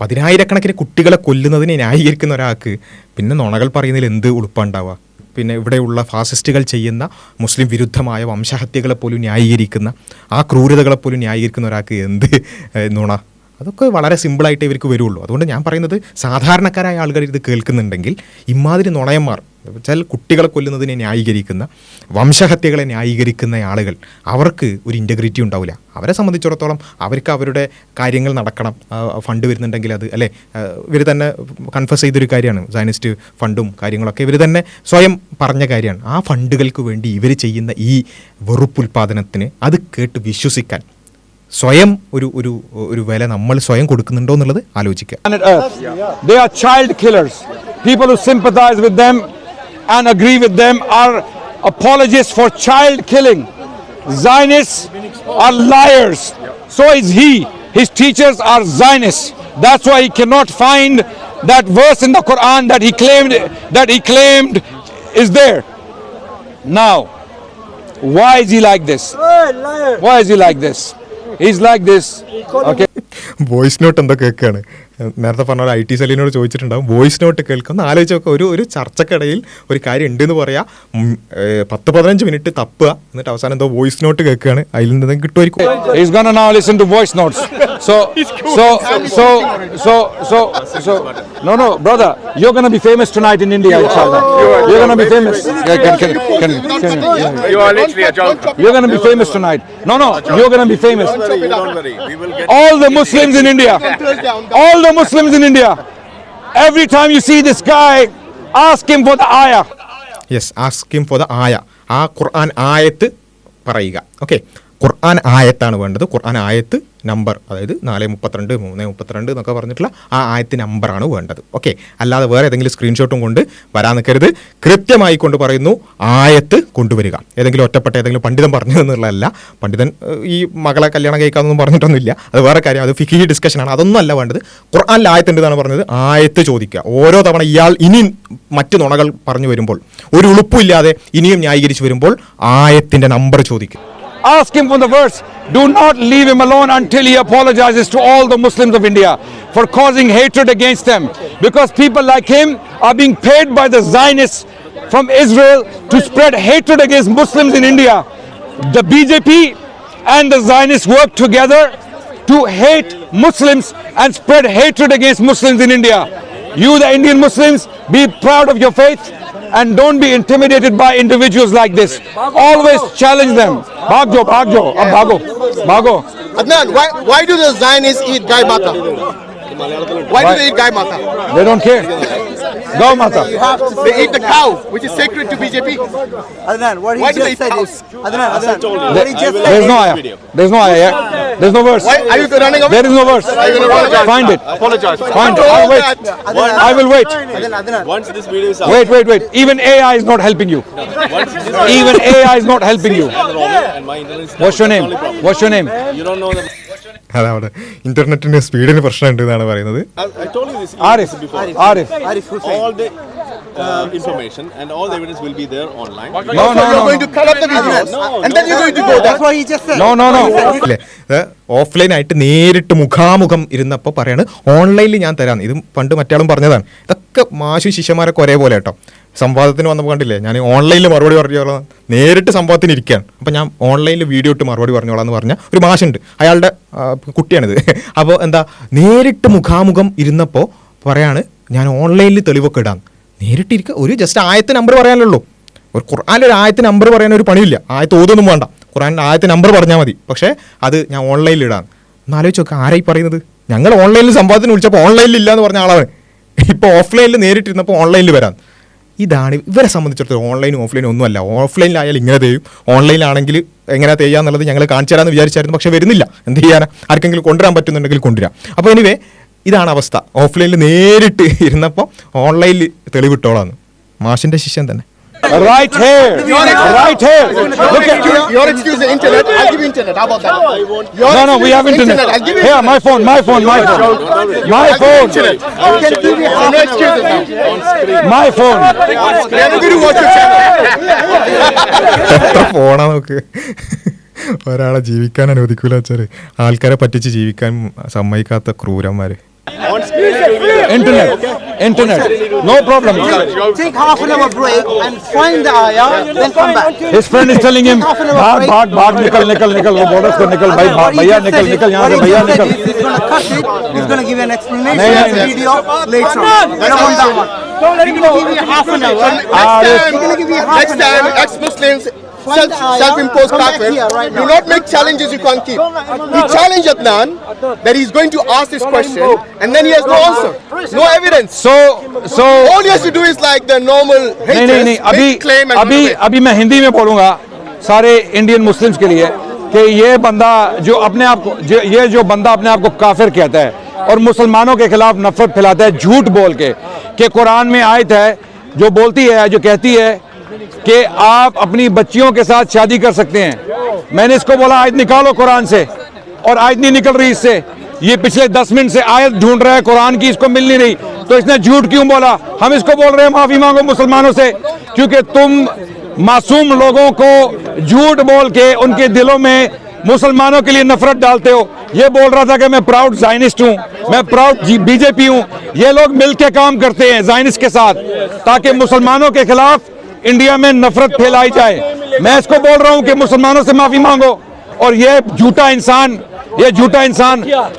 10,000-കണക്കിന് കുട്ടികളെ കൊല്ലുന്നതിനെ ന്യായീകരിക്കുന്ന ഒരാൾക്ക് പിന്നെ നുണകൾ പറയുന്നതിൽ എന്ത് ഉളുപ്പുണ്ടാവുക? പിന്നെ ഇവിടെയുള്ള ഫാസിസ്റ്റുകൾ ചെയ്യുന്ന മുസ്ലിം വിരുദ്ധമായ വംശഹത്യകളെ പോലും ന്യായീകരിക്കുന്ന, ആ ക്രൂരതകളെ പോലും ന്യായീകരിക്കുന്ന ഒരാൾക്ക് എന്ത് നുണ? അതൊക്കെ വളരെ സിമ്പിളായിട്ട് ഇവർക്ക് വരുള്ളൂ. അതുകൊണ്ട് ഞാൻ പറയുന്നത്, സാധാരണക്കാരായ ആളുകൾ ഇത് കേൾക്കുന്നുണ്ടെങ്കിൽ ഇമാതിരി നുണയന്മാർ വെച്ചാൽ കുട്ടികളെ കൊല്ലുന്നതിനെ ന്യായീകരിക്കുന്ന, വംശഹത്യകളെ ന്യായീകരിക്കുന്ന ആളുകൾ, അവർക്ക് ഒരു ഇൻറ്റഗ്രിറ്റി ഉണ്ടാവില്ല. അവരെ സംബന്ധിച്ചിടത്തോളം അവർക്ക് അവരുടെ കാര്യങ്ങൾ നടക്കണം. ഫണ്ട് വരുന്നുണ്ടെങ്കിൽ അത് അല്ലേ, ഇവർ തന്നെ കൺഫസ് ചെയ്തൊരു കാര്യമാണ്. സയനിസ്റ്റ് ഫണ്ടും കാര്യങ്ങളൊക്കെ ഇവർ തന്നെ സ്വയം പറഞ്ഞ കാര്യമാണ്. ആ ഫണ്ടുകൾക്ക് വേണ്ടി ഇവർ ചെയ്യുന്ന ഈ വെറുപ്പുൽപാദനത്തിന് അത് കേട്ട് വിശ്വസിക്കാൻ സ്വയം ഒരു വില നമ്മൾ സ്വയം കൊടുക്കുന്നുണ്ടോ എന്നുള്ളത് ആലോചിക്കുക. They are child killers. People who sympathize with them and agree with them are apologists for child killing. Zionists are liars. So is he. His teachers are Zionists. That's why he cannot find that verse in the Quran that he claimed is there. Now, why is he like this? Why is he like this? He's like this. Okay. Voice note എന്താ കേൾക്കുകയാണ്. നേരത്തെ പറഞ്ഞ IT സെല്ലിനോട് ചോദിച്ചിട്ടുണ്ടാവും. Voice note കേൾക്കുന്ന ആലോചിച്ച് നോക്കുക. ഒരു ചർച്ചക്കിടയിൽ ഒരു കാര്യം ഉണ്ടെന്ന് പറയാം, 10-15 മിനിറ്റ് തപ്പുക, എന്നിട്ട് അവസാനം എന്തോ വോയിസ് നോട്ട് കേൾക്കുകയാണ്. അതിൽ നിന്ന് കിട്ടുമായിരിക്കും. He's gonna now listen to voice notes. So no, brother, you're gonna be famous tonight in India, inshallah. You're gonna be famous. You are literally a joker. You're gonna be famous tonight. No, you're gonna be famous. Don't worry. We will get All the Muslims in India. All the Muslims in India. Every time you see this guy, ask him for the ayah. Yes, ask him for the ayah. ആ ഖുർആൻ ആയത്ത് പറയുക. Okay, ഖുർആൻ ആയത്താണ് വേണ്ടത്. ഖുർആൻ ആയത്ത് number, അതായത് 432 332 എന്നൊക്കെ പറഞ്ഞിട്ടുള്ള ആ ആയത്ത് നമ്പറാണ് വേണ്ടത്. ഓക്കെ, അല്ലാതെ വേറെ ഏതെങ്കിലും സ്ക്രീൻഷോട്ടും കൊണ്ട് വരാൻ നിൽക്കരുത്. കൃത്യമായി കൊണ്ട് പറയുന്നു, ആയത്ത് കൊണ്ടുവരിക. ഏതെങ്കിലും ഒറ്റപ്പെട്ട ഏതെങ്കിലും പണ്ഡിതൻ പറഞ്ഞു എന്നുള്ളതല്ല. പണ്ഡിതൻ ഈ മകളെ കല്യാണം കഴിക്കാമെന്നൊന്നും പറഞ്ഞിട്ടൊന്നുമില്ല. അത് വേറെ കാര്യം, അത് ഫിഖി ഡിസ്കഷനാണ്. അതൊന്നും അല്ല വേണ്ടത്. ഖുർആനിൽ ആയത്തുണ്ട് എന്നാണ് പറഞ്ഞത്. ആയത്ത് ചോദിക്കുക. ഓരോ തവണ ഇയാൾ ഇനിയും മറ്റു നുണകൾ പറഞ്ഞു വരുമ്പോൾ, ഒരു ഉളുപ്പില്ലാതെ ഇനിയും ന്യായീകരിച്ച് വരുമ്പോൾ ആയത്തിൻ്റെ നമ്പർ ചോദിക്കുക. Ask him for the verse. Do not leave him alone until he apologizes to all the Muslims of India for causing hatred against them. Because people like him are being paid by the Zionists from Israel to spread hatred against Muslims in India. The BJP and the Zionists work together to hate Muslims and spread hatred against Muslims in India. You, the Indian Muslims, be proud of your faith and don't be intimidated by individuals like this. Always challenge them. Bhag jo, ab bhago. Adnan, why do the Zionists eat Gai Mata? Why do they eat Gai Mata? They don't care. Gau Mata. They eat the cow, which is sacred to BJP. Adnan, what Why he do they just eat said cows? is Adnan, what he just There's said no ayah. There's no ayah. Yeah? There's no verse. Why are you running away? There is no verse. Are you going to apologize? Find it. Apologize. Find it. I'll wait. I will wait. Adnan. Once this video is out, Wait. Even AI is not helping you. Even AI is not helping you. and my internet is What's your name? What's your name? you don't know the. അതവിടെ ഇന്റർനെറ്റിന് സ്പീഡിന് പ്രശ്നമുണ്ട് എന്നാണ് പറയുന്നത്. I told you this Arif. before. Arif. Arif Hussain. All the information and all the evidence will be there online. No, So you're going to cut up the videos, and then you're going to go there. That's what he just said. No. അല്ലേ ഓഫ്ലൈനായിട്ട് നേരിട്ട് മുഖാമുഖം ഇരുന്നപ്പോൾ പറയാണ് ഓൺലൈനിൽ ഞാൻ തരാം. ഇത് പണ്ട് മറ്റാളും പറഞ്ഞതാണ്. ഇതൊക്കെ മാഷു ശിഷ്യന്മാരൊക്കെ ഒരേപോലെ കേട്ടോ. സംവാദത്തിന് വന്നപ്പോൾ കണ്ടില്ലേ, ഞാൻ ഓൺലൈനിൽ മറുപടി പറഞ്ഞോളാം, നേരിട്ട് സംവാദത്തിന് ഇരിക്കുകയാണ്. അപ്പം ഞാൻ ഓൺലൈനിൽ വീഡിയോ ഇട്ട് മറുപടി പറഞ്ഞോളാം എന്ന് പറഞ്ഞ ഒരു മാഷുണ്ട്, അയാളുടെ കുട്ടിയാണിത്. അപ്പോൾ എന്താ, നേരിട്ട് മുഖാമുഖം ഇരുന്നപ്പോൾ പറയാണ് ഞാൻ ഓൺലൈനിൽ തെളിവൊക്കെ ഇടാം. നേരിട്ടിരിക്കുക, ഒരു ജസ്റ്റ് ആയത്തെ നമ്പർ പറയാനുള്ളൂ. ഒരു ഖുർആനിൽ ഒരു ആയത്തെ നമ്പർ പറയാൻ ഒരു പണിയില്ല, ആയത്ത് ഓതൊന്നും വേണ്ട, ഖുർആനിൽ ആയത്തെ നമ്പർ പറഞ്ഞാൽ മതി. പക്ഷേ അത് ഞാൻ ഓൺലൈനിൽ ഇടാം. ഒന്ന് ആലോചിച്ച് നോക്കുക, ആരായി പറയുന്നത്? ഞങ്ങൾ ഓൺലൈനിൽ സംവാദത്തിന് വിളിച്ചപ്പോൾ ഓൺലൈനിൽ ഇല്ല എന്ന് പറഞ്ഞ ആളാണ്. ഇപ്പോൾ ഓഫ്ലൈനിൽ നേരിട്ടിരുന്നപ്പോൾ ഓൺലൈനിൽ വരാം. ഇതാണ് ഇവരെ സംബന്ധിച്ചിടത്തോളം ഓൺലൈനും ഓഫ്ലൈനും ഒന്നുമല്ല. ഓഫ്ലൈനിലായാലും ഇങ്ങനെ തെയ്യും, ഓൺലൈനിലാണെങ്കിൽ എങ്ങനെ ചെയ്യാന്നുള്ളത് ഞങ്ങൾ കാണിച്ചു തരാമെന്ന് വിചാരിച്ചായിരുന്നു. പക്ഷേ വരുന്നില്ല. എന്ത് ചെയ്യാനാ? ആർക്കെങ്കിലും കൊണ്ടുവരാൻ പറ്റുന്നുണ്ടെങ്കിൽ കൊണ്ടുവരാം. അപ്പോൾ എനിവേ ഇതാണ് അവസ്ഥ. ഓഫ്ലൈനിൽ നേരിട്ട് ഇരുന്നപ്പോൾ ഓൺലൈനിൽ തെളിവിട്ടോളാന്ന് മാഷിൻ്റെ ശിഷ്യൻ തന്നെ. Right here. Right here. Look at you. Your excuse the internet. I'll give you internet. How about that? No, we have internet. I'll give you Here, my phone. My phone. I can give you no excuses now. My phone. We are going to watch your channel. എത്ര ഫോണാ നോക്ക്. ഒരാളെ ജീവിക്കാൻ അനുവദിക്കൂല വെച്ചാൽ ആൾക്കാരെ പറ്റിച്ച് ജീവിക്കാൻ സമ്മതിക്കാത്ത ക്രൂരന്മാര്. Internet. No problem. Take half an hour break and find the ayah, then come back. His friend is telling him, भाग, निकल, वो बोल रहा है निकल, भाई भाग, भैया निकल यहाँ से, भैया निकल. He's going to cut it. He's going to give you an explanation No. of the video later on. I don't want that one. He's going to give you half an hour. Next time, ex-Muslims, self-imposed kafir, do not make challenges you can't keep. He challenged Adnan that he's going to ask this question, and then he has no answer, no evidence. So All he has to do is like the normal haters, नहीं, make claim and run away. अभी मैं हिंदी में बोलूँगा सारे Indian Muslims के लिए कि ये बंदा जो अपने आप को जो बंदा अपने आप को काफिर कहता है और मुसलमानों के खिलाफ नफरत फैलाता है झूठ बोल के कि कुरान में आयत है जो बोलती है, जो कहती है कि आप अपनी बच्चियों के साथ शादी कर सकते हैं. मैंने इसको बोला आयत निकालो कुरान से, और आयत नहीं निकल रही इससे. ये पिछले 10 मिनट से आयत ढूंढ रहा है कुरान की, इसको मिल नहीं रही. तो इसने झूठ क्यों बोला? हम इसको बोल रहे हैं माफी मांगो मुसलमानों से, क्योंकि तुम मासूम लोगों को झूठ बोल के उनके दिलों में मुसलमानों के लिए नफरत डालते हो. ये बोल रहा था कि मैं प्राउड जायनिस्ट हूँ, मैं प्राउड बीजेपी हूँ. ये लोग मिलकर काम करते हैं जायनिस्ट के साथ ताकि मुसलमानों के खिलाफ इंडिया में नफरत फैलाई जाए. मैं इसको बोल रहा हूँ कि मुसलमानों से माफी मांगो. और ये झूठा इंसान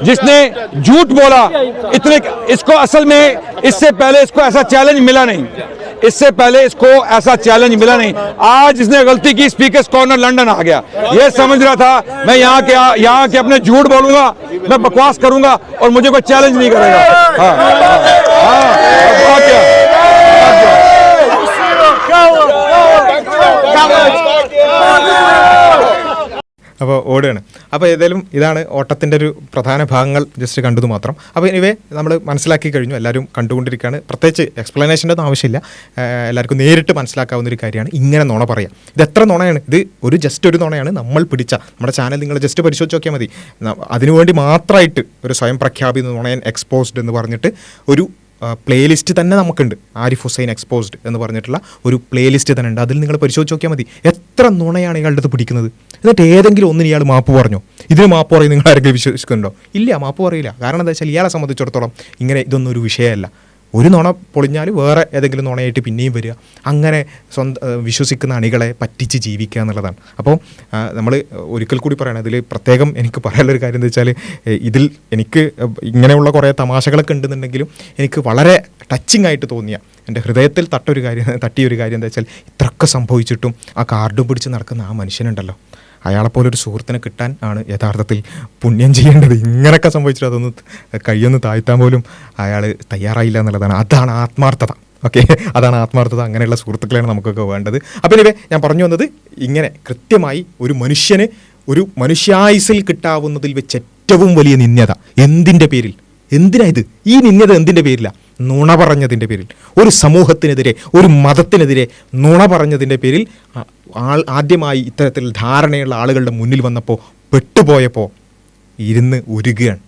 जिसने झूठ बोला इतने, इसको असल में इससे पहले इसको ऐसा चैलेंज मिला नहीं. आज इसने गलती की, स्पीकर्स कॉर्नर लंदन आ गया. ये समझ रहा था मैं यहाँ के अपने झूठ बोलूंगा, मैं बकवास करूंगा और मुझे कोई चैलेंज नहीं करेगा. അപ്പോൾ ഓടുകയാണ്. അപ്പോൾ ഏതായാലും ഇതാണ് ഓട്ടത്തിൻ്റെ ഒരു പ്രധാന ഭാഗങ്ങൾ ജസ്റ്റ് കണ്ടത് മാത്രം. അപ്പോൾ ഇനിവേ നമ്മൾ മനസ്സിലാക്കി കഴിഞ്ഞു, എല്ലാവരും കണ്ടുകൊണ്ടിരിക്കുകയാണ്. പ്രത്യേകിച്ച് എക്സ്പ്ലനേഷൻ്റെ ഒന്നും ആവശ്യമില്ല, എല്ലാവർക്കും നേരിട്ട് മനസ്സിലാക്കാവുന്ന ഒരു കാര്യമാണ്. ഇങ്ങനെ നുണ പറയാം, ഇത് എത്ര നുണയാണ്, ഇത് ജസ്റ്റ് ഒരു നുണയാണ്. നമ്മൾ പിടിച്ച നമ്മുടെ ചാനൽ നിങ്ങൾ ജസ്റ്റ് പരിശോധിച്ച് നോക്കിയാൽ മതി. അതിനുവേണ്ടി മാത്രമായിട്ട് ഒരു സ്വയം പ്രഖ്യാപിത നുണയൻ എക്സ്പോസ്ഡ് എന്ന് പറഞ്ഞിട്ട് ഒരു പ്ലേലിസ്റ്റ് തന്നെ നമുക്കുണ്ട്. ആരിഫ് ഹുസൈൻ എക്സ്പോസ്ഡ് എന്ന് പറഞ്ഞിട്ടുള്ള ഒരു പ്ലേലിസ്റ്റ് തന്നെ ഉണ്ട്. അതിൽ നിങ്ങൾ പരിശോധിച്ച് നോക്കിയാൽ മതി എത്ര നുണയാണ് ഇയാളുടെ അടുത്ത് പിടിക്കുന്നത്. എന്നിട്ട് ഏതെങ്കിലും ഒന്നിന് ഇയാൾ മാപ്പ് പറഞ്ഞോ? ഇതിന് മാപ്പ് പറയും നിങ്ങൾ ആരെങ്കിലും വിശ്വസിക്കുന്നുണ്ടോ? ഇല്ല, മാപ്പ് പറയില്ല. കാരണം എന്താ വെച്ചാൽ ഇയാളെ സംബന്ധിച്ചിടത്തോളം ഇതൊന്നും ഒരു വിഷയമല്ല. ഒരു നുണ പൊളിഞ്ഞാൽ വേറെ ഏതെങ്കിലും നുണയായിട്ട് പിന്നെയും വരിക, അങ്ങനെ വിശ്വസിക്കുന്ന അണികളെ പറ്റിച്ച് ജീവിക്കുക എന്നുള്ളതാണ്. അപ്പോൾ നമ്മൾ ഒരിക്കൽ കൂടി പറയണം, ഇതിൽ പ്രത്യേകം എനിക്ക് പറയാനുള്ളൊരു കാര്യം എന്താ വെച്ചാൽ, ഇതിൽ എനിക്ക് ഇങ്ങനെയുള്ള കുറേ തമാശകളൊക്കെ ഉണ്ടെന്നുണ്ടെങ്കിലും എനിക്ക് വളരെ ടച്ചിങ് ആയിട്ട് തോന്നിയ, എൻ്റെ ഹൃദയത്തിൽ തട്ടിയൊരു കാര്യം എന്താ വെച്ചാൽ, ഇത്രയൊക്കെ സംഭവിച്ചിട്ടും ആ കാർഡും പിടിച്ച് നടക്കുന്ന ആ മനുഷ്യനുണ്ടല്ലോ, അയാളെപ്പോലൊരു സുഹൃത്തിനെ കിട്ടാൻ ആണ് യഥാർത്ഥത്തിൽ പുണ്യം ചെയ്യേണ്ടത്. ഇങ്ങനെയൊക്കെ സംഭവിച്ചിട്ട് അതൊന്ന് കൈയൊന്ന് താഴ്ത്താൻ പോലും അയാൾ തയ്യാറായില്ല എന്നുള്ളതാണ്. അതാണ് ആത്മാർത്ഥത. ഓക്കെ, അതാണ് ആത്മാർത്ഥത. അങ്ങനെയുള്ള സുഹൃത്തുക്കളെയാണ് നമുക്കൊക്കെ വേണ്ടത്. അപ്പോൾ ഇവ ഞാൻ പറഞ്ഞു വന്നത്, ഇങ്ങനെ കൃത്യമായി ഒരു മനുഷ്യന് ഒരു മനുഷ്യായുസിൽ കിട്ടാവുന്നതിൽ വെച്ച് ഏറ്റവും വലിയ നിന്ദ്യത എന്തിൻ്റെ പേരിൽ, എന്തിനാ ഇത്? ഈ നിന്ദ്യത എന്തിൻ്റെ പേരിലാണ്? നുണ പറഞ്ഞതിൻ്റെ പേരിൽ. ഒരു സമൂഹത്തിനെതിരെ, ഒരു മതത്തിനെതിരെ നുണ പറഞ്ഞതിൻ്റെ പേരിൽ ആദ്യമായി ഇത്തരത്തിൽ ധാരണയുള്ള ആളുകളുടെ മുന്നിൽ വന്നപ്പോൾ പെട്ടുപോയപ്പോൾ ഇരുന്ന് ഉരുകുകയാണ്,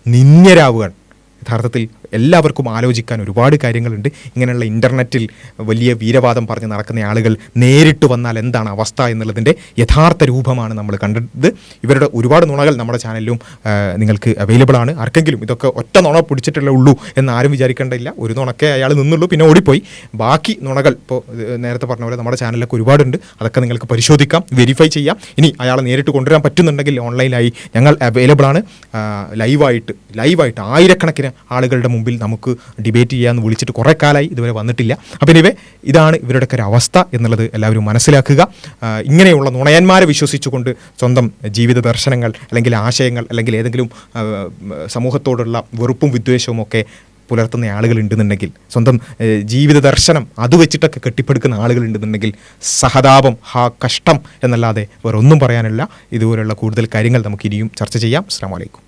നിന്ദ്യരാവുകയാണ്. യഥാർത്ഥത്തിൽ എല്ലാവർക്കും ആലോചിക്കാൻ ഒരുപാട് കാര്യങ്ങളുണ്ട്. ഇങ്ങനെയുള്ള ഇൻ്റർനെറ്റിൽ വലിയ വീരവാദം പറഞ്ഞ് നടക്കുന്ന ആളുകൾ നേരിട്ട് വന്നാൽ എന്താണ് അവസ്ഥ എന്നുള്ളതിൻ്റെ യഥാർത്ഥ രൂപമാണ് നമ്മൾ കണ്ടത്. ഇവരുടെ ഒരുപാട് നുണകൾ നമ്മുടെ ചാനലിലും നിങ്ങൾക്ക് അവൈലബിൾ ആണ്. ആർക്കെങ്കിലും ഇതൊക്കെ ഒറ്റ നുണ പിടിച്ചിട്ടുള്ളേ ഉള്ളൂ എന്ന് ആരും വിചാരിക്കേണ്ടില്ല. ഒരു നുണക്കെ അയാൾ നിന്നുള്ളൂ, പിന്നെ ഓടിപ്പോയി. ബാക്കി നുണകൾ ഇപ്പോൾ നേരത്തെ പറഞ്ഞ പോലെ നമ്മുടെ ചാനലിലൊക്കെ ഒരുപാടുണ്ട്. അതൊക്കെ നിങ്ങൾക്ക് പരിശോധിക്കാം, വെരിഫൈ ചെയ്യാം. ഇനി അയാളെ നേരിട്ട് കൊണ്ടുവരാൻ പറ്റുന്നുണ്ടെങ്കിൽ ഓൺലൈനായി ഞങ്ങൾ അവൈലബിൾ ആണ്. ലൈവായിട്ട് ആയിരക്കണക്കിന് ആളുകളുടെ മുമ്പിൽ നമുക്ക് ഡിബേറ്റ് ചെയ്യാമെന്ന് വിളിച്ചിട്ട് കുറേ കാലമായി, ഇതുവരെ വന്നിട്ടില്ല. അപ്പം ഇതാണ് ഇവരുടെയൊക്കെ ഒരു അവസ്ഥ എന്നുള്ളത് എല്ലാവരും മനസ്സിലാക്കുക. ഇങ്ങനെയുള്ള നുണയന്മാരെ വിശ്വസിച്ചുകൊണ്ട് സ്വന്തം ജീവിത ദർശനങ്ങൾ അല്ലെങ്കിൽ ആശയങ്ങൾ അല്ലെങ്കിൽ ഏതെങ്കിലും സമൂഹത്തോടുള്ള വെറുപ്പും വിദ്വേഷവും ഒക്കെ പുലർത്തുന്ന ആളുകളുണ്ടെന്നുണ്ടെങ്കിൽ, സ്വന്തം ജീവിത ദർശനം അത് വെച്ചിട്ടൊക്കെ കെട്ടിപ്പടുക്കുന്ന ആളുകളുണ്ടെന്നുണ്ടെങ്കിൽ സഹതാപം, കഷ്ടം എന്നല്ലാതെ വേറെ ഒന്നും പറയാനില്ല. ഇതുപോലുള്ള കൂടുതൽ കാര്യങ്ങൾ നമുക്ക് ഇനിയും ചർച്ച ചെയ്യാം. അസ്സലാമു അലൈക്കും.